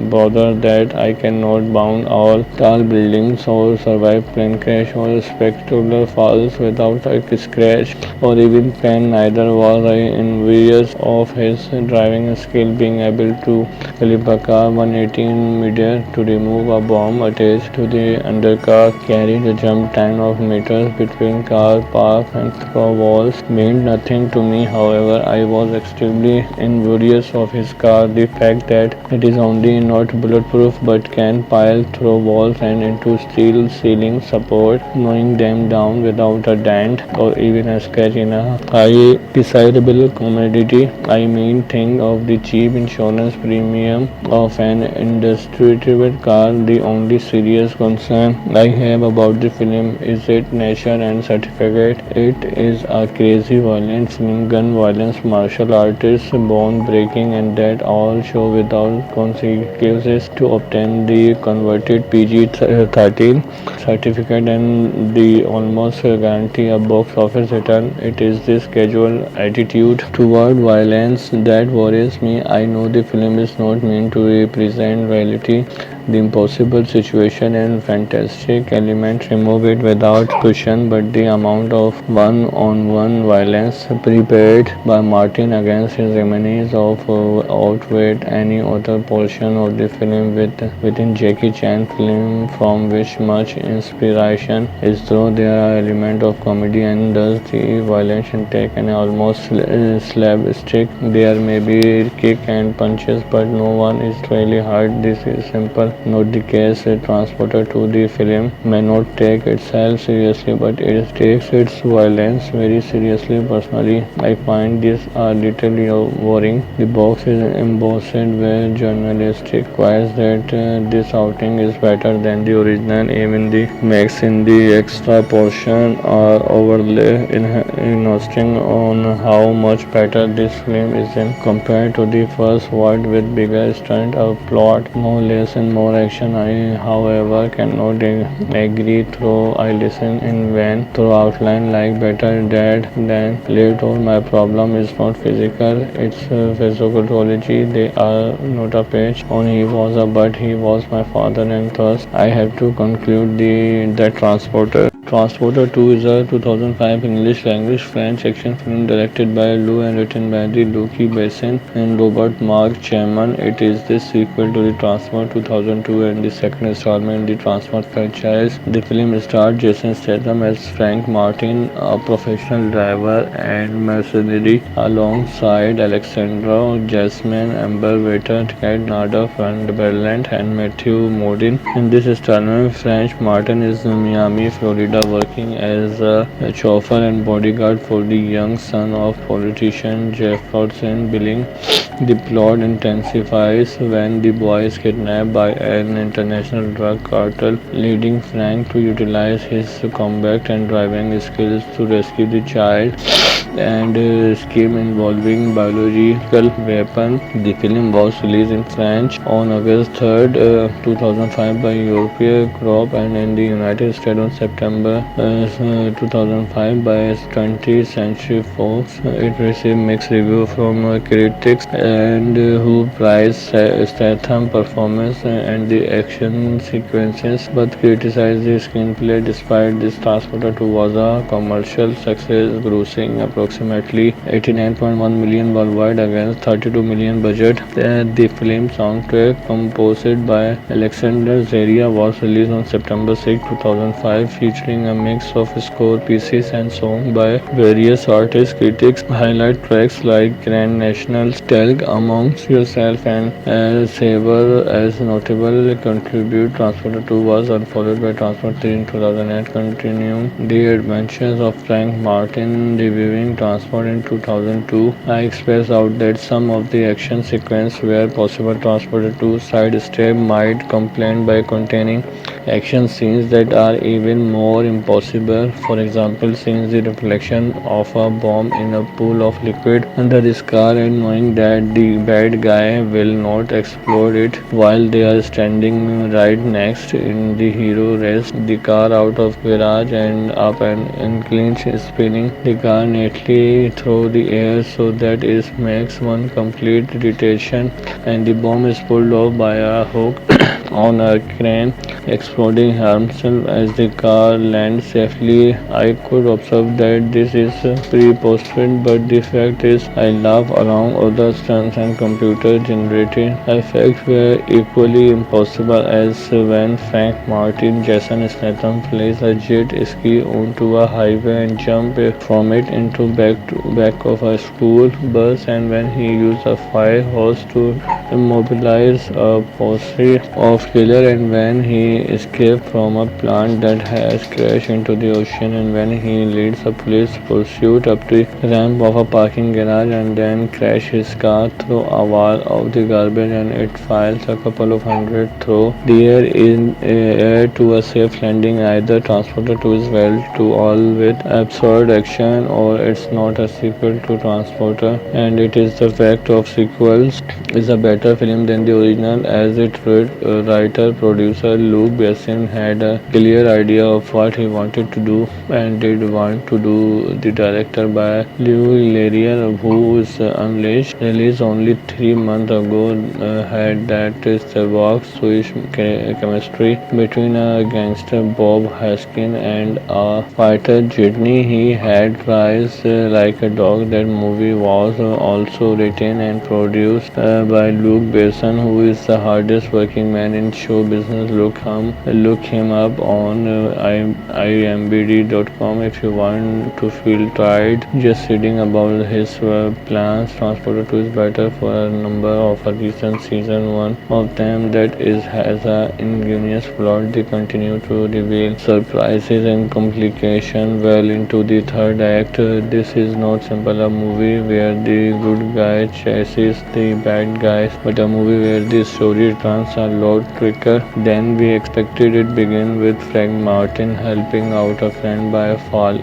bothered that I cannot bound all tall buildings or survive plane crash or spectacular falls without a scratch or even pain. Neither was I envious of his driving skill, being able to flip a car 180 in midair to remove a bomb attached to the undercar, carry the jump time of meters between car parks and through walls meant nothing to me. However, I was extremely envious of his car. The fact that it is only not bulletproof but can pile through walls and into steel ceiling support, knowing them down without a dent or even a scratch in a high desirable commodity. I mean, think of the cheap insurance premium of an indestructible car. The only serious concern I have about the film is its nature and certificate. It is a crazy violent film, gun violence, martial artists, bone breaking, and that all show without consequences to obtain the converted PG-13 certificate and the almost guarantee a box office return. It is this casual attitude toward violence that worries me. I know the film is not meant to represent reality, the impossible situation and fantastic elements remove it without question, but the amount of one-on-one violence prepared by Martin against his enemies outweighed any other portion of the film within Jackie Chan film from which much inspiration is drawn. There are elements of comedy and thus the violence take an almost slapstick. There may be kick and punches, but no one is really hurt. This is simple not the case. A transporter to the film may not take itself seriously, but it takes its violence very seriously. Personally, I find this a little worrying. The box is embossed where journalistic requires that this outing is better than the original. Even the max in the extra portion are overlay insisting on how much better this film is in compared to the first one with bigger stunt, a plot, more less and more action. I, however, cannot agree through I listen in vain through outline like better dead than late. Or my problem is not physical, it's physiology. They are not a page on he was a but he was my father, and thus I have to conclude the Transporter. Transporter 2 is a 2005 English language French action film directed by Lou and written by the Lucky Besson and Robert Mark Chapman. It is the sequel to the Transport 2002 and the second installment in the Transport franchise. The film starred Jason Statham as Frank Martin, a professional driver and mercenary, alongside Alexandra Jasmine, Amber Waiter, Kat Nada, Van Berland, and Matthew Modine. In this installment, Frank Martin is in Miami, Florida, working as a chauffeur and bodyguard for the young son of politician Jefferson Billing. The plot intensifies when the boy is kidnapped by an international drug cartel, leading Frank to utilize his combat and driving skills to rescue the child and scheme involving biological weapon. The film was released in French on August 3rd, 2005 by European Crop and in the United States on September 2005 by 20th Century Fox. It received mixed reviews from critics and who praised Statham's performance and the action sequences, but criticized the screenplay. Despite this, Transporter 2 was a commercial success, grossing approximately 89.1 million worldwide against 32 million budget. The film soundtrack, composed by Alexander Zaria, was released on September 6, 2005, featuring a mix of score pieces and songs by various artists. Critics highlight tracks like Grand National, Talk Amongst Yourself, and Saber as notable contribute. Transporter 2 was followed by Transporter 3 in 2008, continuing the adventures of Frank Martin, debuting during transport in 2002. I expressed out that some of the action sequences were possible transported to sidestep might complain by containing action scenes that are even more impossible. For example, seeing the reflection of a bomb in a pool of liquid under his car and knowing that the bad guy will not explode it while they are standing right next. In the hero race the car out of garage and up and clinch spinning the car neatly through the air so that it makes one complete rotation and the bomb is pulled off by a hook on a crane, exploding harmful as the car lands safely. I could observe that this is preposterous, but the fact is, I laugh along other stunts and computer-generated effects were equally impossible, as when Frank Martin, Jason Statham plays a jet ski onto a highway and jump from it into back of a school bus, and when he used a fire hose to immobilize a posse of killer, and when he escaped from a plant that has crashed into the ocean, and when he leads a police pursuit up the ramp of a parking garage and then crash his car through a wall of the garbage and it files a couple of hundred through the air to a safe landing. Either Transporter 2 is well to all with absurd action, or it's not a sequel to Transporter, and it is the fact of sequels is a better film than the original, as it writer producer Luke Besson had a clear idea of what he wanted to do and did want to do. The director by Lew Larier, who is Unleashed, released only 3 months ago, had that stark Swiss chemistry between a gangster Bob Hoskins and a fighter Jitney. He had Rise Like a Dog. That movie was also written and produced by Luke Besson, who is the hardest working man in show business. Look him up on imdb.com if you want to feel tired just reading about his plans. Transporter 2 is better for a number of reasons. Season 1 of them that is has a ingenious plot. They continue to reveal surprises and complications well into the third act. This is not simple a movie where the good guy chases the bad guys, but a movie where the story turns a lot quicker than we expected. It begins with Frank Martin helping out a friend by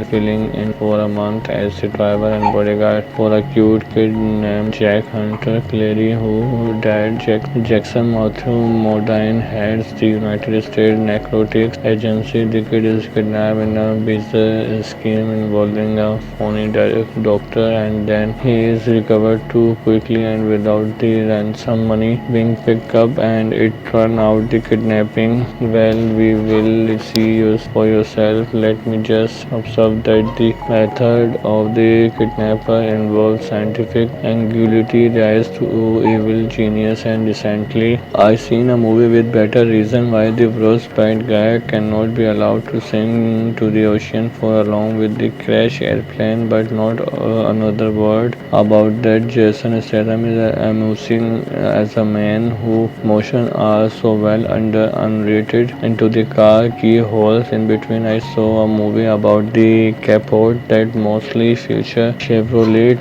filling in for a month as a driver and bodyguard for a cute kid named Jack Hunter Clary, who dad Jackson Matthew Modine heads the United States Narcotics Agency. The kid is kidnapped in a bizarre scheme involving a phony doctor, and then he is recovered too quickly and without the ransom money being picked up, and it turned out the kidnapping. Well, we will see you for yourself. Let me just observe that the method of the kidnapper involves scientific angularity, rise to evil genius, and recently I seen a movie with better reason why the worst bad guy cannot be allowed to sink to the ocean for along with the crash airplane, but not another word about that. Jason Statham is amusing as a man who motion are so well unrated into the car keyholes in between. I saw a movie about the capote that mostly feature Chevrolet,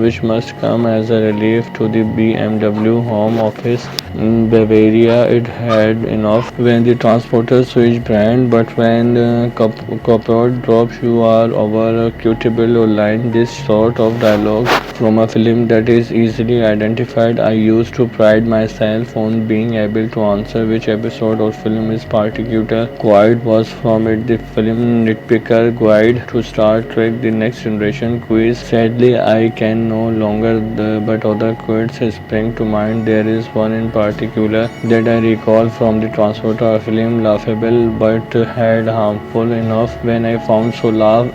which must come as a relief to the BMW home office in Bavaria. It had enough when the transporter switched brand, but when capote drops, you are over a quotable line. This sort of dialogue from a film that is easily identified. I used to pride myself on being able to answer which episode or film is particular guide was from it. The film Nitpicker Guide to Star Trek The Next Generation quiz. Sadly, I can no longer, but other quizzes spring to mind. There is one in particular that I recall from the Transporter film, laughable but had harmful enough when I found so laugh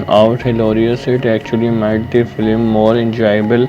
out hilarious it actually made the film more enjoyable.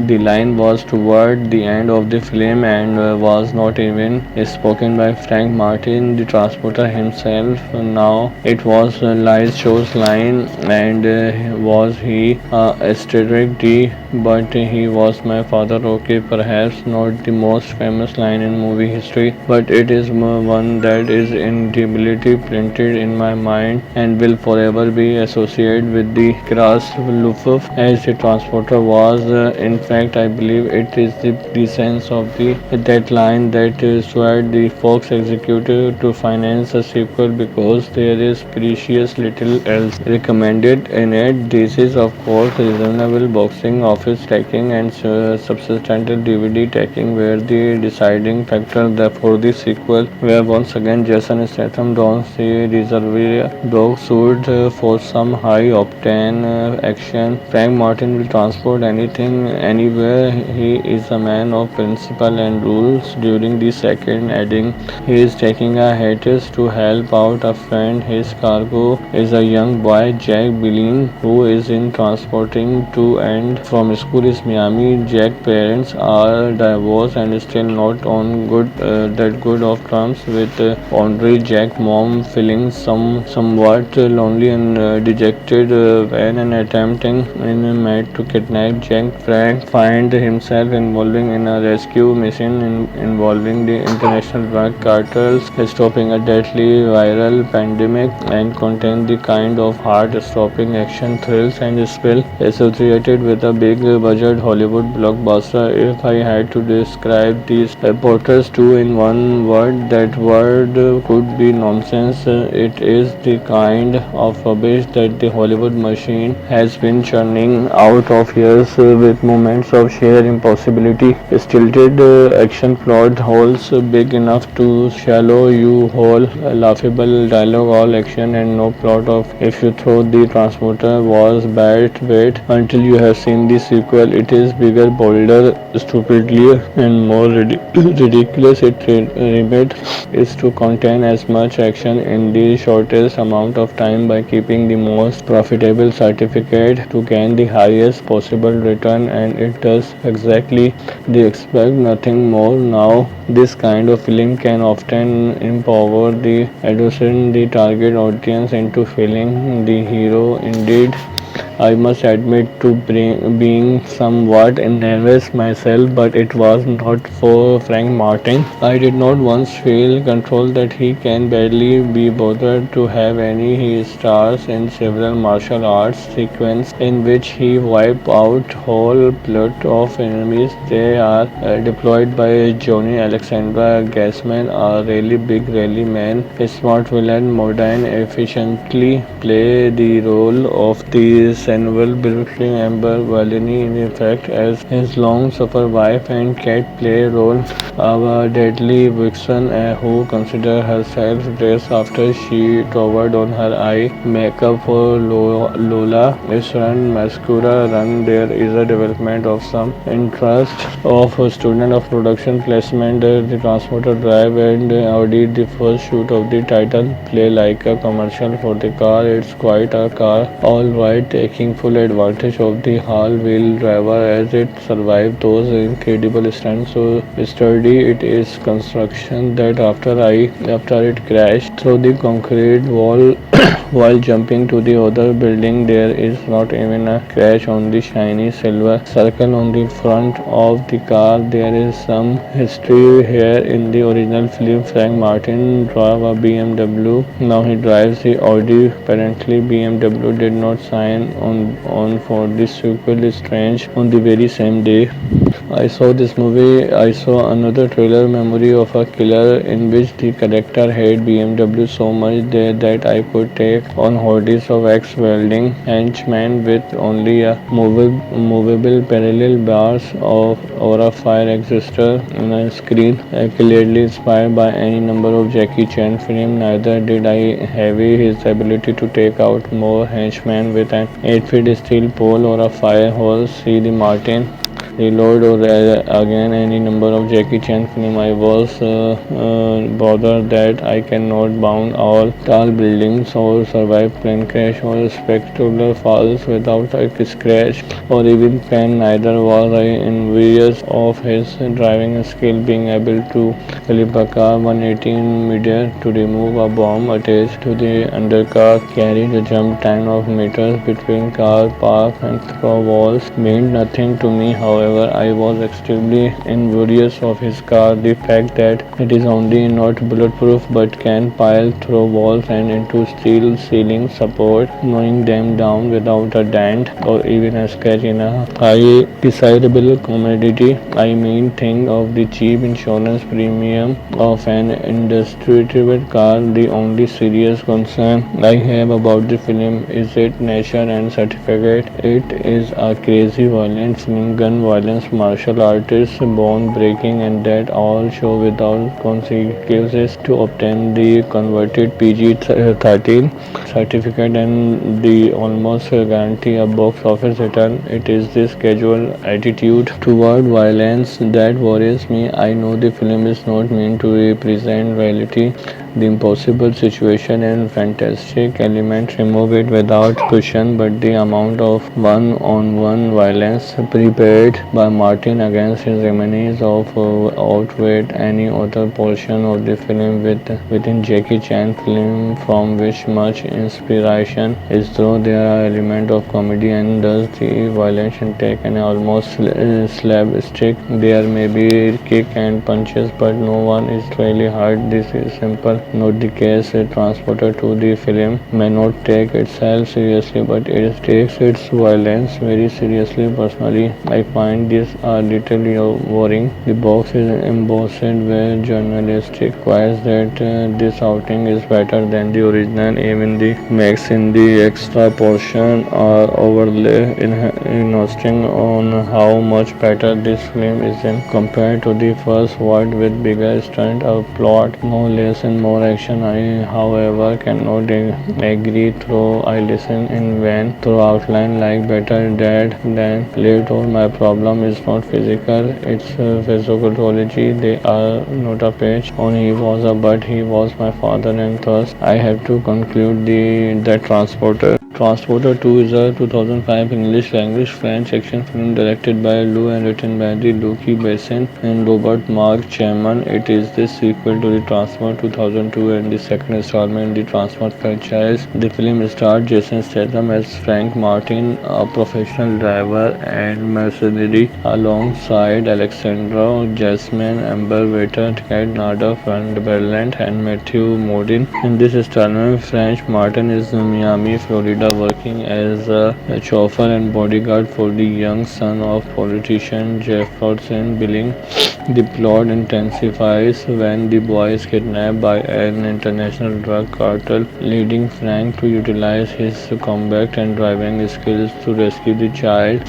The line was toward the end of the film, and was not even spoken by Frank Martin, the transporter himself. Now it was Lies Show's line, and was he asterisk D, but he was my father. Okay, perhaps not the most famous line in movie history, but it is one that is indelibly printed in my mind and will forever be associated with the crass Luftwaffe as the transporter was. In fact, I believe it is the presence of that line that swayed the Fox executive to finance a sequel, because there is precious little else recommended in it. This is, of course, reasonable boxing office taking and substantial DVD taking were the deciding factor for the sequel, where once again Jason Statham dons the Reservoir dog suit for some high-octane action. Frank Martin will transport anything, anywhere. He is a man of principle and rules. During the second adding, he is taking a hiatus to help out a friend. His cargo is a young boy, Jack Billing, who is in transporting to and from school in Miami. Jack's parents are divorced and still not on good of terms with Andre. Jack's mom feeling somewhat lonely and dejected when an attempting in mad to kidnap Jack. Frank finds himself involving in a rescue mission involving the international drug cartels, stopping a deadly viral pandemic, and contain the kind of heart-stopping action, thrills, and spill associated with a big budget Hollywood blockbuster. If I had to describe these reporters two in one word, that word could be nonsense. It is the kind of rubbish that the Hollywood machine has been churning out of years, with moments of sheer impossibility, stilted action plot holes big enough to swallow you whole, laughable dialogue, all action and no plot. Of if you thought the transporter was bad, wait until you have seen the sequel. It is bigger, bolder, stupidly, and more ridiculous. It remit is to contain as much action in the shortest amount of time by keeping the most profitable certificate to gain the highest possible return, and it does exactly they expect, nothing more. Now this kind of film can often empower the adolescent, the target audience, into feeling the hero. Indeed, I must admit to being somewhat nervous myself, but it was not for Frank Martin. I did not once feel control that he can barely be bothered to have any. He stars in several martial arts sequences in which he wipes out whole plot of enemies. They are deployed by Johnny Alexander Gassman, a really big rally man, a smart villain, modern, efficiently play the role of the Samuel befitting Amber Valini. In fact, as his long-suffering wife and cat play role of a deadly vixen who considers herself dressed after she covered on her eye makeup for Lola is run mascara run. There is a development of some interest of a student of production placement. The transporter drive and audit the first shoot of the title play like a commercial for the car. It's quite a car, all right, taking full advantage of the all-wheel driver as it survived those incredible stunts. So sturdy it is construction that after it crashed through the concrete wall while jumping to the other building, there is not even a scratch on the shiny silver circle on the front of the car. There is some history here. In the original film, Frank Martin drove a BMW. Now he drives the Audi. Apparently, BMW did not sign on for this sequel. Is strange. On the very same day I saw this movie, I saw another trailer, Memory of a Killer, in which the character hated BMW so much that I could take on hordes of ex-welding henchmen with only a movable parallel bars or a fire extinguisher on a screen. Clearly inspired by any number of Jackie Chan films, neither did I envy his ability to take out more henchmen with an 8-foot steel pole or a fire hose. See the Martin Reload or again any number of Jackie Chan film. I was bothered that I cannot bound all tall buildings or survive plane crash or spectacular falls without a scratch or even pain. Neither was I envious of his driving skill, being able to flip a car 180 in midair to remove a bomb attached to the undercar, carry the jump time of meters between car park and throw walls meant nothing to me. However, I was extremely envious of his car. The fact that it is only not bulletproof but can pile through walls and into steel ceiling support, knowing them down without a dent or even a scratch in a high desirable commodity. I mean, think of the cheap insurance premium of an indestructible car. The only serious concern I have about the film is its nature and certificate. It is a crazy violent film, gun violence, martial artists, bone breaking, and that all show without consequences to obtain the converted PG-13 certificate and the almost guarantee a box office return. It is this casual attitude toward violence that worries me. I know the film is not meant to represent reality, the impossible situation and fantastic elements remove it without question, but the amount of one-on-one violence prepared by Martin against his enemies of outweighed any other portion of the film within Jackie Chan film, from which much inspiration is drawn. There are elements of comedy and thus the violence take an almost slapstick. There may be kick and punches, but no one is really hurt. This is simple not the case. A transporter to the film may not take itself seriously, but it takes its violence very seriously. Personally, I find this a little worrying. The box is embossed with journalistic quotes that this outing is better than the original. Even the max in the extra portion are overlay insisting on how much better this film is compared to the first one, with bigger stunt, a plot, no less and more action. I, however, cannot agree through. I listen in vain through outline like better dead than late. Or my problem is not physical, it's physiology. They are not a page on he was a but he was my father, and thus I have to conclude that Transporter. Transporter 2 is a 2005 English language French action film directed by Lou and written by Lucky Besson and Robert Mark Chapman. It is the sequel to the Transport 2002 and the second installment in the Transport franchise. The film starred Jason Statham as Frank Martin, a professional driver and mercenary, alongside Alexandra Jasmine, Amber Waiter, Kat Nada, Van Berland, and Matthew Modine. In this installment, Frank Martin is in Miami, Florida, working as a chauffeur and bodyguard for the young son of politician Jefferson Billing. The plot intensifies when the boy is kidnapped by an international drug cartel, leading Frank to utilize his combat and driving skills to rescue the child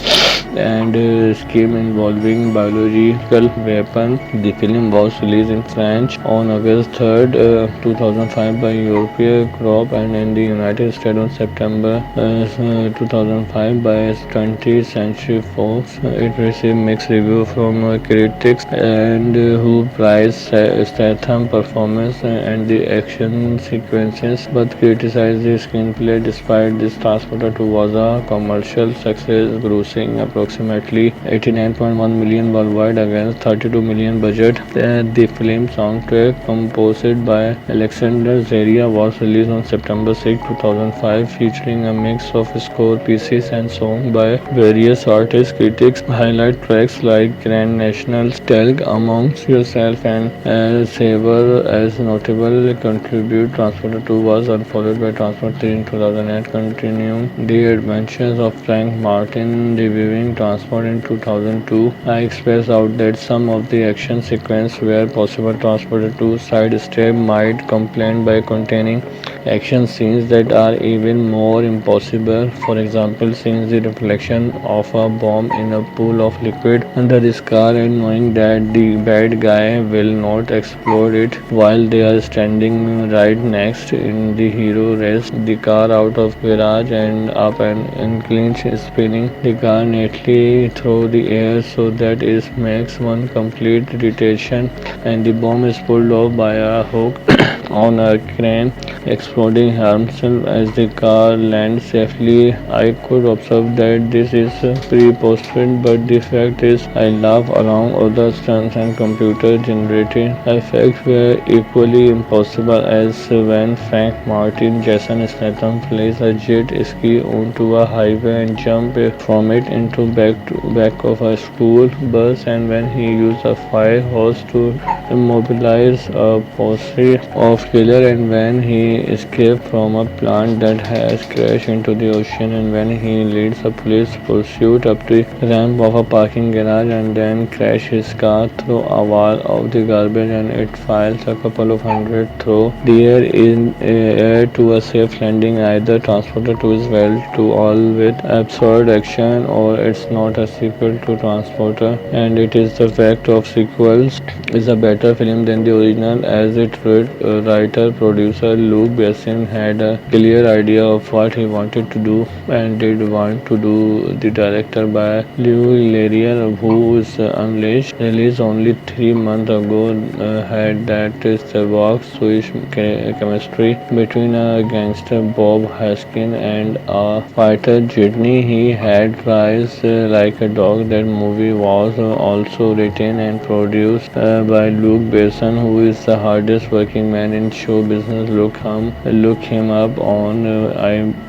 and scheme involving biological weapon. The film was released in French on August 3rd, 2005 by European Crop and in the United States on September 2005 by 20th Century Fox. It received mixed reviews from critics and who praised Statham's performance and the action sequences, but criticized the screenplay. Despite this, Transporter 2 was a commercial success, grossing approximately 89.1 million worldwide against 32 million budget. The film soundtrack, composed by Alexander Zaria, was released on September 6, 2005, featuring a mix of score pieces and songs by various artists. Critics highlight tracks like Grand National, Talk Amongst Yourself, and Savor as notable contribute. Transporter 2 was followed by Transporter 3 in 2008, continuing the adventures of Frank Martin, debuting Transport in 2002. I expressed out that some of the action sequences were possible. Transporter 2 sidestep might complain by containing action scenes that are even more impossible. For example, seeing the reflection of a bomb in a pool of liquid under his car and knowing that the bad guy will not explode it while they are standing right next. In the hero race the car out of garage and up and clinch, spinning the car neatly directly through the air, so that it makes one complete detonation, and the bomb is pulled off by a hook on a crane, exploding harmful as the car lands safely. I could observe that this is preposterous, but the fact is I laugh along other stunts and computer generated effects were equally impossible, as when Frank Martin Jason Statham plays a jet ski onto a highway and jump from it into back of a school bus, and when he used a fire hose to immobilize a posse of killer, and when he escaped from a plant that has crashed into the ocean, and when he leads a police pursuit up the ramp of a parking garage and then crash his car through a wall of the garbage, and it files a couple of hundred through the air to a safe landing. Either Transporter 2 is well to all with absurd action, or it's not a sequel to Transporter, and it is the fact of sequels is a better film than the original, as it writer producer Luke Besson had a clear idea of what he wanted to do and did want to do. The director by Lew Larier, who is Unleashed, released only 3 months ago, had that stark Swiss chemistry between a gangster Bob Hoskins and a fighter Jitney. He had Rise Like a Dog. That movie was also written and produced by Luke Besson, who is the hardest working man in show business. Look him up on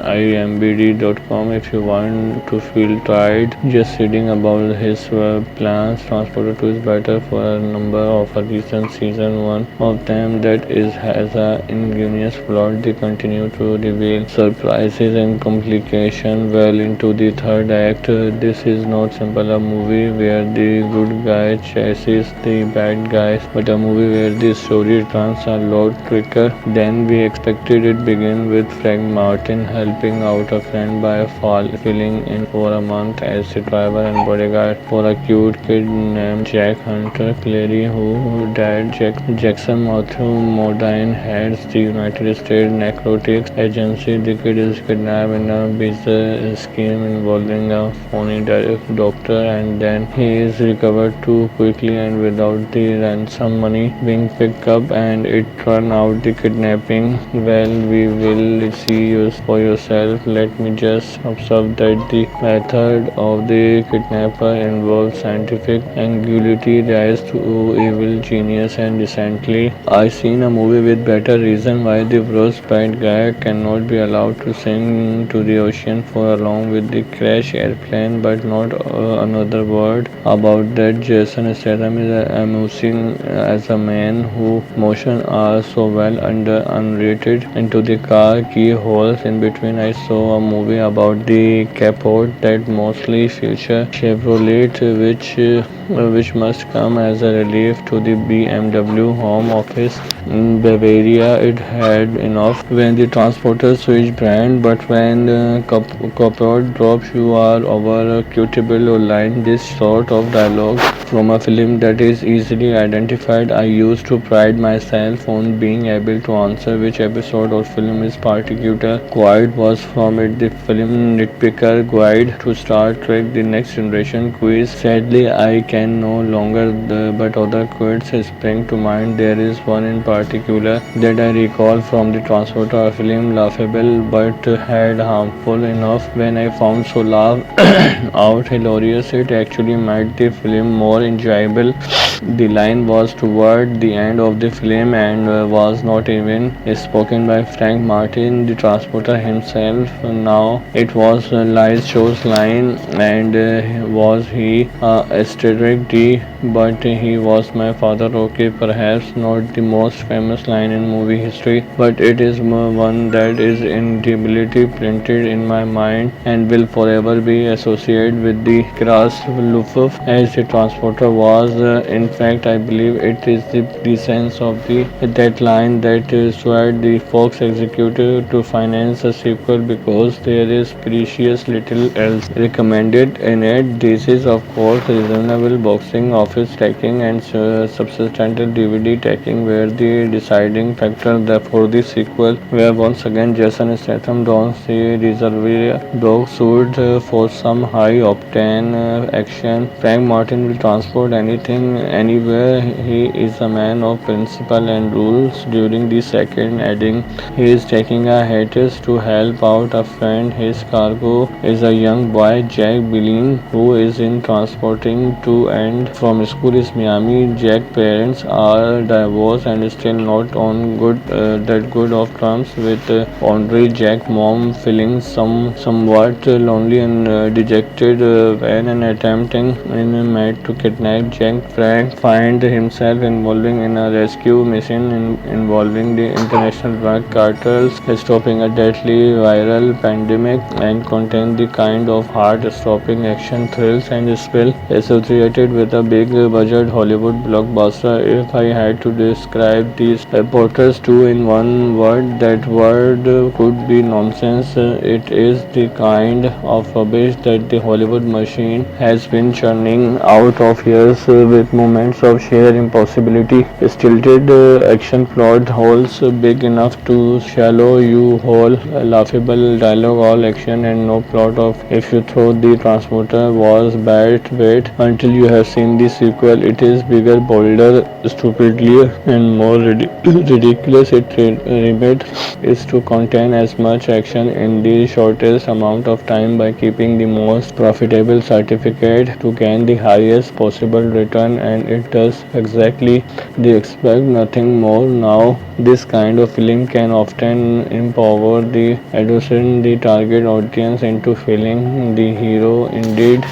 imdb.com if you want to feel tired just reading about his plans. Transporter 2 is better for a number of reasons. Season 1 of them that is has a ingenious plot. They continue to reveal surprises and complications well into the third act. This is not simple a movie where the good guy chases the bad guys, but a movie where the story turns a lot quicker than we expected. It begins with Frank Martin helping out a friend by filling in for a month as a driver and bodyguard for a cute kid named Jack Hunter Clary, who dad Jackson Matthew Modine heads the United States Narcotics Agency. The kid is kidnapped in a bizarre scheme involving a phony doctor, and then he is recovered too quickly and without the ransom money being picked up, and it turned out the kidnapping. Well, we will see you for yourself. Let me just observe that the method of the kidnapper involves scientific angularity, rise to evil genius, and recently I seen a movie with better reason why the worst bad guy cannot be allowed to sink to the ocean for along with the crash airplane, but not another word about that. Jason Statham is amusing as a man who motion are so well unrated into the car keyholes in between. I saw a movie about the capote that mostly feature Chevrolet, which must come as a relief to the BMW home office in Bavaria. It had enough when the Transporter switched brand, but when capote drops, you are over a quotable line. This sort of dialogue from a film that is easily identified. I used to pride myself on being able to answer which episode or film is particular quiet was from it. The film Nitpicker Guide to Star Trek The Next Generation quiz. Sadly, I can no longer, but other quizzes spring to mind. There is one in particular that I recall from the Transporter film, laughable but had harmful enough when I found so laugh out hilarious it actually made the film more enjoyable. The line was toward the end of the film and was not even spoken by Frank Martin, the Transporter himself. Now it was Liz Show's line, and was he asterisk D, but he was my father. Okay, perhaps not the most famous line in movie history, but it is one that is indelibly printed in my mind and will forever be associated with the crass Luftwaffe as the Transporter was. In fact, I believe it is the sense of that line that swayed the Fox executive to finance a sequel, because there is precious little else recommended in it. This is of course reasonable boxing office taking and substantial DVD taking were the deciding factor for the sequel, where once again Jason Statham dons the Reservoir Dog suit for some high-octane action. Frank Martin will transport anything, anywhere. He is a man of principle and rules. During the second adding, he is taking a hiatus to help out a friend. His cargo is a young boy, Jack Billing, who is in transporting to and from school is Miami. Jack's parents are divorced and still not on good of terms with Andre. Jack's mom feeling somewhat lonely and dejected when an attempting in made to kidnap Jack. Frank find himself involving in a rescue mission involving the international drug cartels, stopping a deadly viral pandemic, and contain the kind of heart-stopping action, thrills, and spill associated with a big budget Hollywood blockbuster. If I had to describe these reporters two in one word, that word could be nonsense. It is the kind of rubbish that the Hollywood machine has been churning out of years with moments of sheer impossibility, stilted action plot holes big enough to swallow you whole, laughable dialogue, all action and no plot of if you throw the transporter was bad. Wait until you have seen the sequel. It is bigger, bolder, stupidly and more ridiculous. It remit is to contain as much action in the shortest amount of time by keeping the most profitable certificate to gain the highest possible return, and it does exactly. They expect nothing more. Now this kind of film can often empower the adolescent, the target audience, into feeling the hero. Indeed,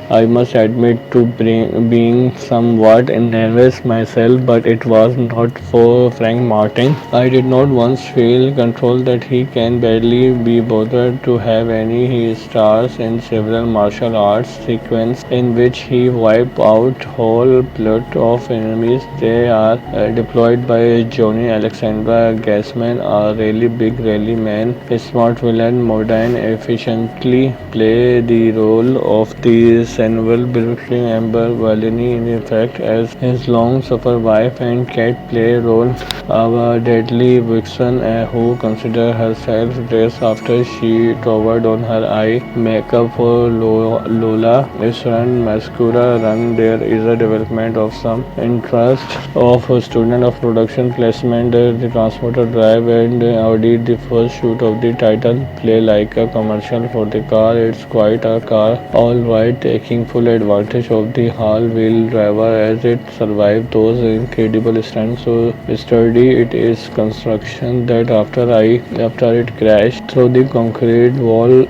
I must admit to being somewhat nervous myself, but it was not for Frank Martin. I did not once feel control that he can barely be bothered to have any. He stars in several martial arts sequences in which he wiped out whole plot of enemies. They are deployed by Johnny Alexander Gassman, a really big rally man, a smart villain, modern, efficiently play the role of the Samuel Brooklyn Amber Valini, in fact, as his long-suffered wife, and Cat play role of a deadly vixen who considered herself dressed after she covered on her eye makeup for Lola. It's run mascara run. There is a development of some interest of a student of production placement. The transporter drive and Audi, the first shoot of the Titan, play like a commercial for the car. It's quite a car, all right, taking full advantage of the all-wheel driver as it survived those incredible stunts. So sturdy it is construction that after it crashed through the concrete wall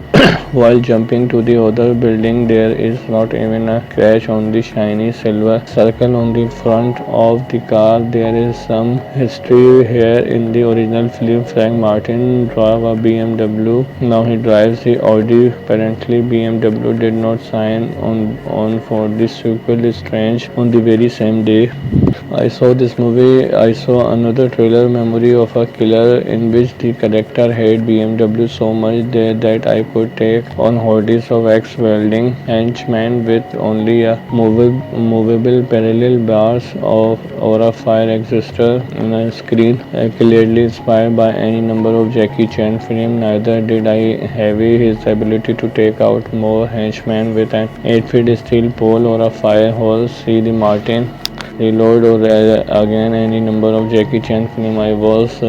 while jumping to the other building, there is not even a scratch on the shiny silver circle on the front of the car. There is some history here. In the original film, Frank Martin drove a BMW. Now he drives the Audi. Apparently, BMW did not sign on for this sequel. Is strange. On the very same day I saw this movie, I saw another trailer, Memory of a Killer, in which the character hated BMW so much that I could take on hordes of ex-welding henchmen with only a movable parallel bars or a fire extinguisher on a screen. Clearly inspired by any number of Jackie Chan films, neither did I heavy his ability to take out more henchmen with an 8-foot steel pole or a fire hose. See the Martin Reload or again any number of Jackie Chan film. I was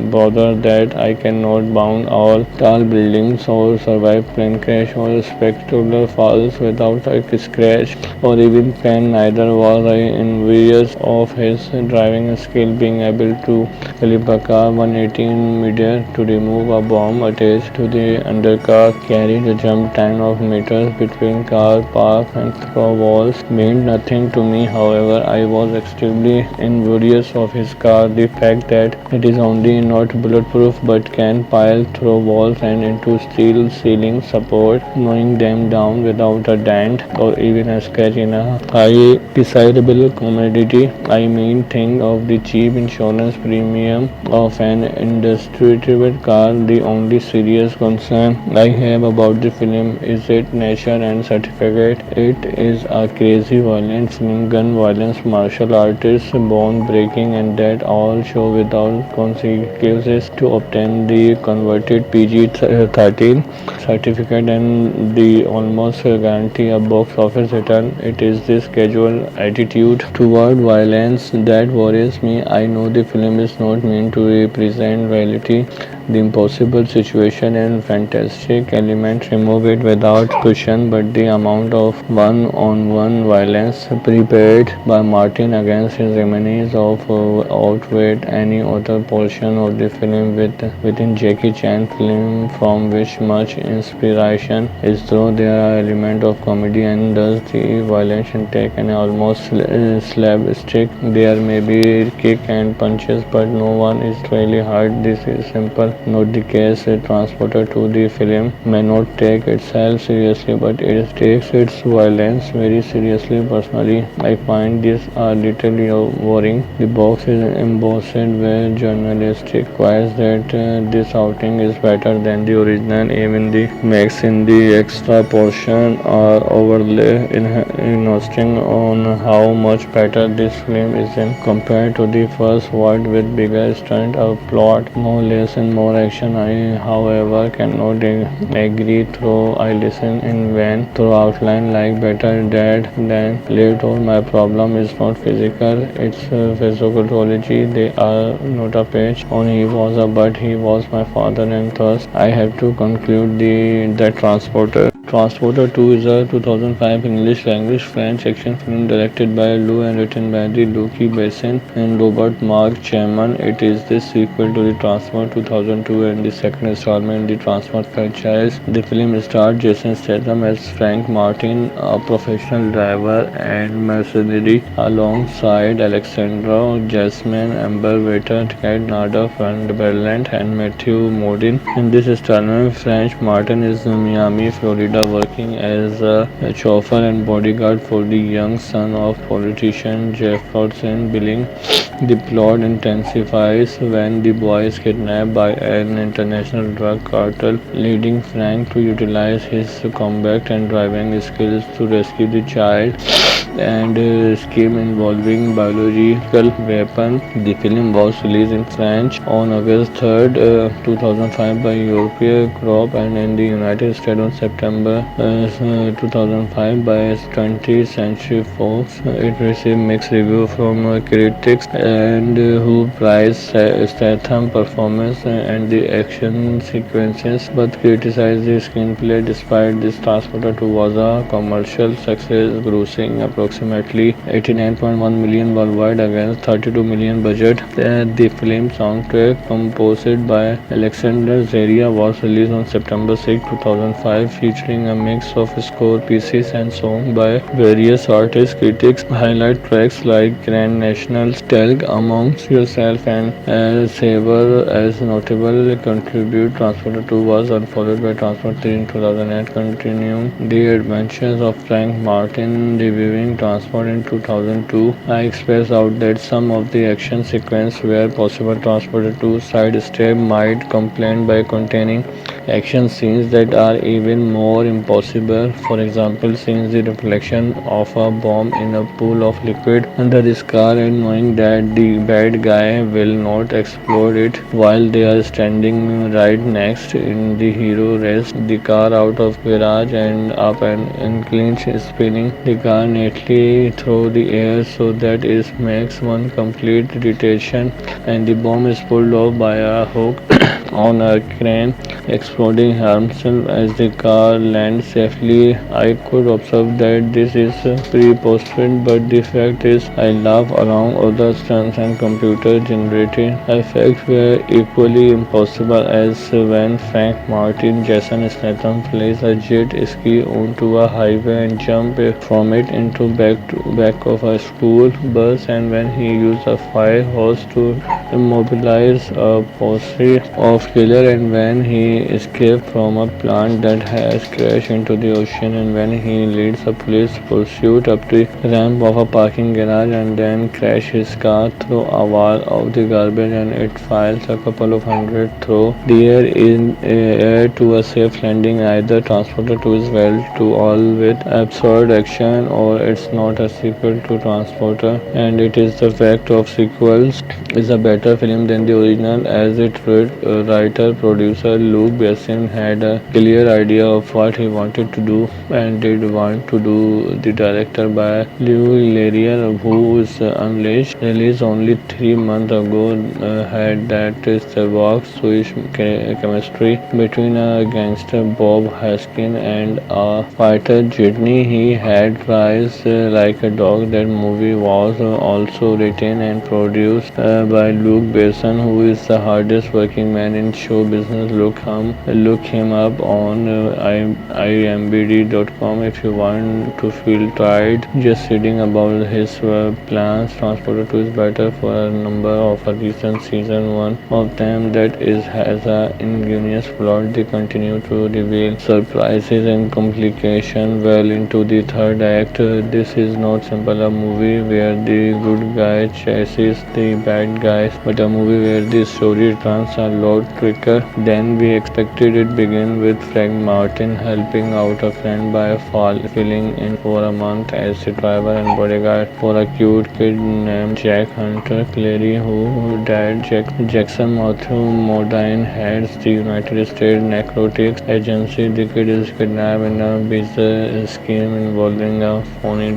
bothered that I cannot bound all tall buildings or survive plane crash or spectacular falls without a scratch or even pain. Neither was I envious of his driving skill, being able to flip a car 180 in midair to remove a bomb attached to the undercar, carry the jump 10 of meters between car park and through walls meant nothing to me. However, I was extremely envious of his car. The fact that it is only not bulletproof but can pile through walls and into steel ceiling support, knowing them down without a dent or even a scratch in a high desirable commodity. I mean, think of the cheap insurance premium of an indestructible car. The only serious concern I have about the film is its nature and certificate. It is a crazy violent film, gun violence, martial artists, bone breaking, and that all show without consequences to obtain the converted PG-13 certificate and the almost guarantee a box office return. It is this casual attitude toward violence that worries me. I know the film is not meant to represent reality, the impossible situation and fantastic element remove it without question, but the amount of one-on-one violence prepared by Martin against his enemies outweighed any other portion of the film within Jackie Chan film from which much inspiration is though there are elements of comedy and thus the violence take an almost slapstick. There may be kick and punches but no one is really hurt. This is simple not the case. A transporter to the film may not take itself seriously, but it takes its violence very seriously. Personally, I find this a little worrying. The box is embossed with journalistic quotes that this outing is better than the original. Even the makes in the extra portion are overlay insisting on how much better this film is in compared to the first one with bigger stunt, a plot, more less and more action. I, however, cannot agree through I listen in vain through outline like better dead than later. My problem is not physical, it's physiology. They are not a page on he was a but he was my father and thus I have to conclude the transporter. Transporter 2 is a 2005 English language French action film directed by Lou and written by the Luc Besson and Robert Mark Chapman. It is the sequel to the Transport 2002 and the second installment in the Transport franchise. The film stars Jason Statham as Frank Martin, a professional driver and mercenary, alongside Alexandra Jasmine, Amber Waiter, Kat Nada, Van Berland, and Matthew Modine. In this installment, Frank Martin is in Miami, Florida, working as a chauffeur and bodyguard for the young son of politician Jefferson Billing. The plot intensifies when the boy is kidnapped by an international drug cartel, leading Frank to utilize his combat and driving skills to rescue the child and scheme involving biological weapon. The film was released in French on August 3rd, 2005 by European Crop and in the United States on September 2005 by 20th Century Fox. It received mixed reviews from critics and who praised Statham's performance and the action sequences but criticized the screenplay. Despite this, Transporter 2 was a commercial success, grossing approximately $89.1 million worldwide against $32 million budget. The film soundtrack, composed by Alexander Zaria, was released on September 6, 2005, featuring a mix of score pieces and songs by various artists. Critics highlight tracks like Grand National, Talk Amongst Yourself, and Savor as notable contribute. Transporter 2 was followed by Transporter 3 in 2008, continuing the adventures of Frank Martin. Reviewing Transport in 2002, I expressed out that some of the action sequences were possible. Transporter 2 sidestep might complain by containing action scenes that are even more impossible. For example, seeing the reflection of a bomb in a pool of liquid under this car and knowing that the bad guy will not explode it while they are standing right next. In the hero race the car out of garage and up and clinch, spinning the car neatly through the air so that it makes one complete rotation and the bomb is pulled off by a hook on a crane, exploding himself as the car lands safely. I could observe that this is preposterous, but the fact is I laugh along other stunts and computer generated effects were equally impossible, as when Frank Martin Jason Statham flies a jet ski onto a highway and jump from it into back of a school bus, and when he used a fire hose to immobilize a posse of killer, and when he escaped from a plane that has crashed into the ocean, and when he leads a police pursuit up the ramp of a parking garage and then crashes his car through a wall of the garbage, and it files a couple of hundred through the air to a safe landing. Either Transporter 2 is well to all with absurd action, or it's not a sequel to Transporter, and it is the fact of sequels is a better film than the original, as it writer producer Luke Besson had a clear idea of what he wanted to do and did want to do. The director by Lew Larier, who is Unleashed, released only 3 months ago, had that Starbucks Swiss chemistry between a gangster Bob Haskin and a fighter Jitney. He had Rise Like a Dog. That movie was also written and produced by Luke Besson, who is the hardest working man in show business. Look him up on IMDb.com if you want to feel tired just reading about his plans. Transporter 2 is better for a number of reasons. Season 1 of them that is has a ingenious plot. They continue to reveal surprises and complications well into the third act. This is not simple a movie where the good guy chases the bad guys, but a movie where the story turns a lot quicker than we expected. It begins with Frank Martin helping out a friend by filling in for a month as the driver and bodyguard for a cute kid named Jack Hunter Clary, who dad Jackson Matthew Modine heads the United States Narcotics Agency. The kid is kidnapped in a bizarre scheme involving a phony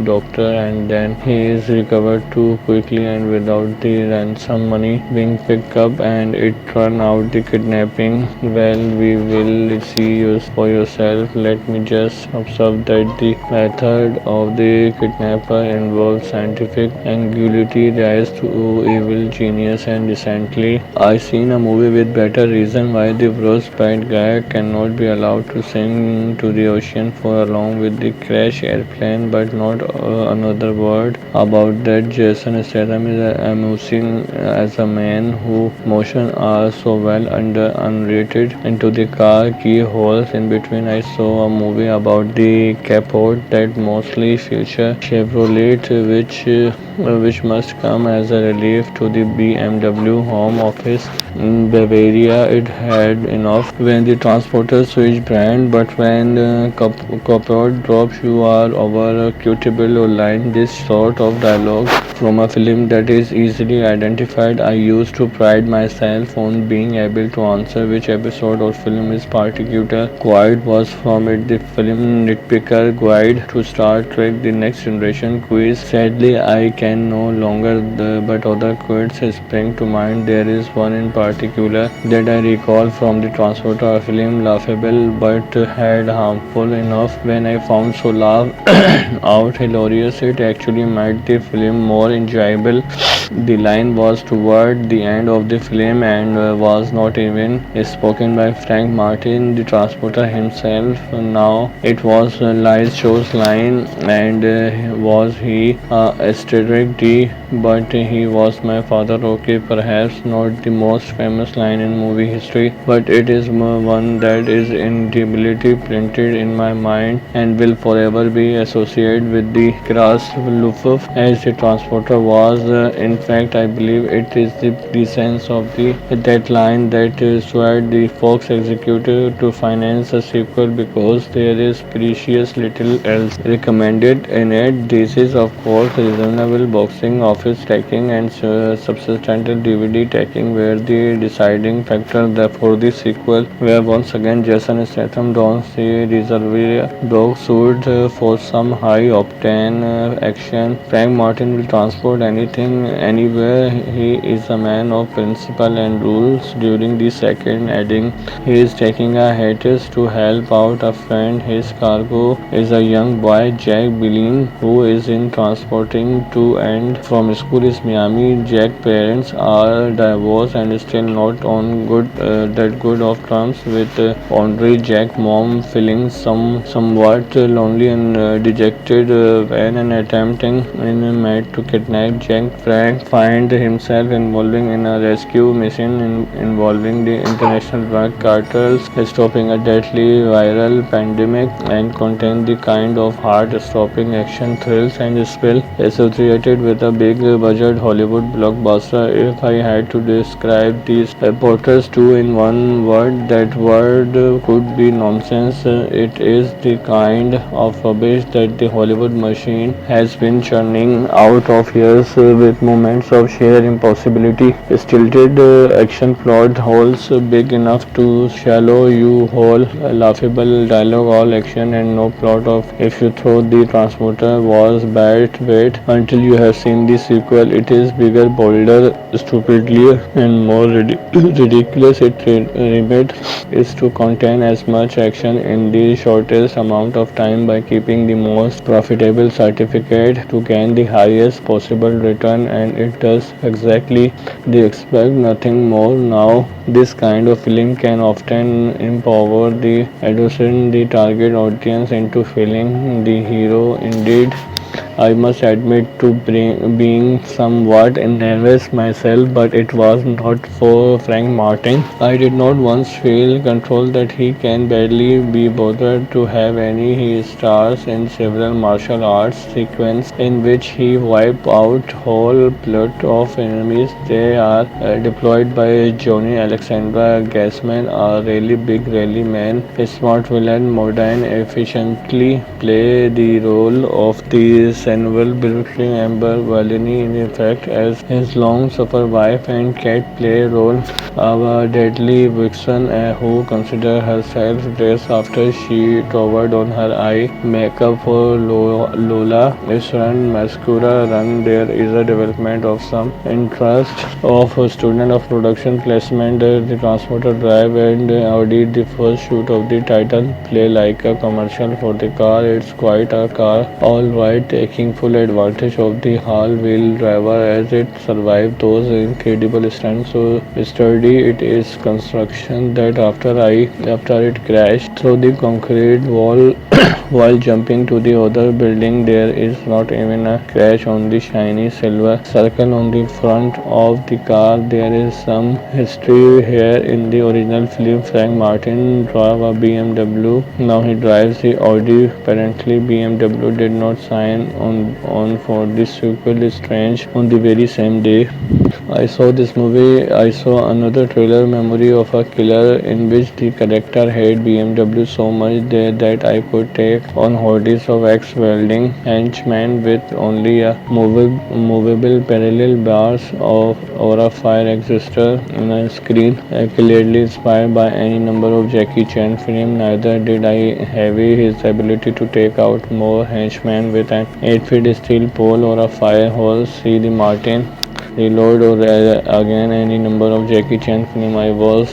doctor, and then he is recovered too quickly and without the ransom money being picked up, and it turned out the kidnapping. Well, we will see you for yourself. Let me just observe that the method of the kidnapper involves scientific ingenuity, rise to evil genius, and recently I seen a movie with better reason why the worst bad guy cannot be allowed to sink to the ocean for along with the crash airplane, but not another word about that. Jason Statham is amusing as a man who motion are so well unrated into the car keyholes in between. I saw a movie about the capote that mostly feature Chevrolet, which must come as a relief to the BMW home office in Bavaria. It had enough when the transporter switched brand, but when capote drops, you are over a quotable line. This sort of dialogue from a film that is easily identified. I used to pride myself on being able to answer which episode or film is particular guide was from it. The film Nitpicker Guide to Star Trek The Next Generation quiz. Sadly, I can no longer, but other quizzes spring to mind. There is one in particular that I recall from the Transporter film, laughable but had harmful enough when I found so laugh out hilarious it actually made the film more enjoyable. The line was toward the end of the film and was not even spoken by Frank Martin, the transporter himself. Now it was Liz Show's line, and was he asterisk D, but he was my father. Okay, perhaps not the most famous line in movie history, but it is one that is indelibly printed in my mind and will forever be associated with the Kras Lufuf as the transporter was. In fact, I believe it is the sense of that line that swayed the Fox executive to finance a sequel, because there is precious little else recommended in it. This is of course reasonable boxing office taking and substantial DVD taking were the deciding factor for the sequel, where once again Jason Statham dons the Reservoir Dog suit for some high octane action. Frank Martin will transport anything anywhere. He is a man of principle and rules. During the second adding, he is taking a hiatus to help out a friend. His cargo is a young boy, Jack Billing, who is in transporting to and from school in Miami. Jack's parents are divorced and still not on good of terms with Andre Jack. Mom feeling somewhat lonely and dejected when an attempting in a mad to kidnap Jack. Frank find himself involving in a rescue mission involving the international drug cartels, stopping a deadly viral pandemic, and contain the kind of heart-stopping action thrills and spill associated with a big budget Hollywood blockbuster. If I had to describe these reporters two in one word, that word could be nonsense. It is the kind of rubbish that the Hollywood machine has been churning out of years with moments of sheer impossibility, stilted action plot holes big enough to swallow you whole, laughable dialogue, all action and no plot of if you throw the transporter was bad wait until you have seen the sequel. It is bigger, bolder, stupidly and more ridiculous. It remit is to contain as much action in the shortest amount of time by keeping the most profitable certificate to gain the highest possible return, and it does exactly they expect nothing more. Now this kind of film can often empower the adolescent, the target audience, into feeling the hero. Indeed, I must admit to being somewhat nervous myself, but it was not for Frank Martin. I did not once feel control that he can barely be bothered to have any. He stars in several martial arts sequences in which he wipes out whole plot of enemies. They are deployed by Johnny Alexander Gassman, a really big rally man, a smart villain, modern, efficiently play the role of the Samuel Brooklyn Amber Valini in effect as his long-suffering wife, and Cat play role of a deadly vixen who considers herself dressed after she covered on her eye makeup for Lola. Is run mascara run. There is a development of some interest of a student of production placement. The transporter drive and Audi the first shoot of the title play like a commercial for the car. It's quite a car, all right, taking full advantage of the all-wheel driver as it survived those incredible stunts. So sturdy it is construction that after it crashed through the concrete wall while jumping to the other building, there is not even a scratch on the shiny silver circle on the front of the car. There is some history here. In the original film, Frank Martin drove a BMW. Now he drives the Audi. Apparently, BMW did not sign on for this sequel. Is strange. On the very same day I saw this movie, I saw another trailer, Memory of a Killer, in which the character hated BMW so much that I could take on hordes of ex-welding henchmen with only a movable parallel bars or a fire extinguisher in a screen. Clearly inspired by any number of Jackie Chan films, neither did I heavy his ability to take out more henchmen with an 8-foot steel pole or a fire hose. See the Martin Reload or again any number of Jackie Chan film. I was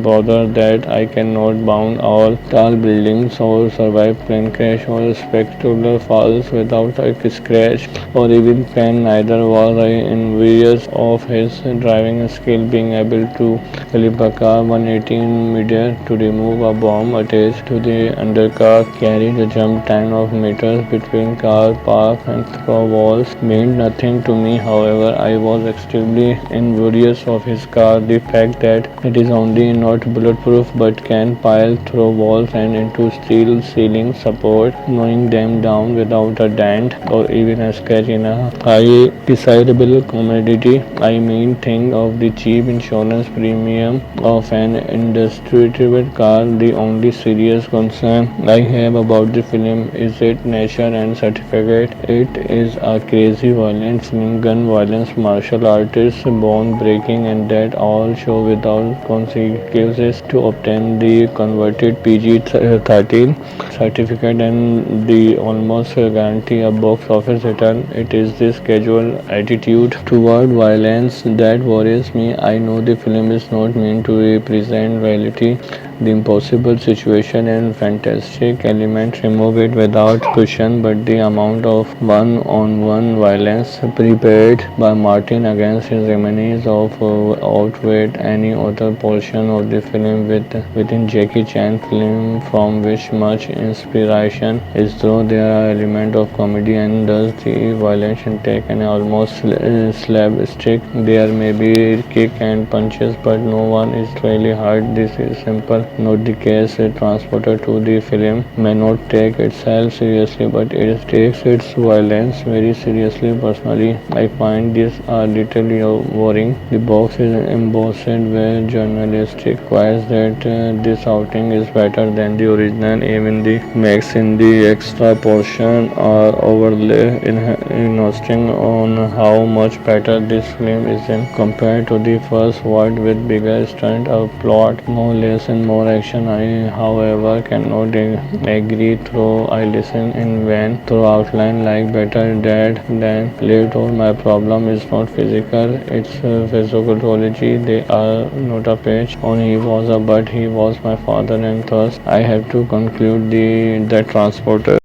bothered that I cannot bound all tall buildings or survive plane crash or spectacular falls without a scratch or even pain. Neither was I envious of his driving skill, being able to flip a car 180 in midair to remove a bomb attached to the undercar, carry the jump 10 of meters between car park and through walls meant nothing to me. However, I was extremely envious of his car. The fact that it is only not bulletproof but can pile through walls and into steel ceiling support, knowing them down without a dent or even a scratch in a high desirable commodity. I mean, think of the cheap insurance premium of an indestructible car. The only serious concern I have about the film is its nature and certificate. It is a crazy violent film, gun violence, martial artists, bone breaking, and that all show without consequences to obtain the converted PG-13 certificate and the almost guarantee a box office return. It is this casual attitude toward violence that worries me. I know the film is not meant to represent reality, the impossible situation and fantastic element remove it without question, but the amount of one-on-one violence prepared by Martin against his enemies outweighed any other portion of the film. Within Jackie Chan film from which much inspiration is drawn, there are elements of comedy and thus the violence take an almost slapstick. There may be kick and punches, but no one is really hurt. This is simple not the case. Transporter to the film may not take itself seriously, but it takes its violence very seriously. Personally, I find this a little boring. The box is embossed with journalistic quotes that this outing is better than the original. Even the max in the extra portion are overlay insisting on how much better this film is compared to the first one with bigger stunt, a plot, more less and more action. I, however, cannot agree through. I listen in vain through outline like better dead than late. Or my problem is not physical, it's physiology. They are not a page on he was a but he was my father, and thus I have to conclude the Transporter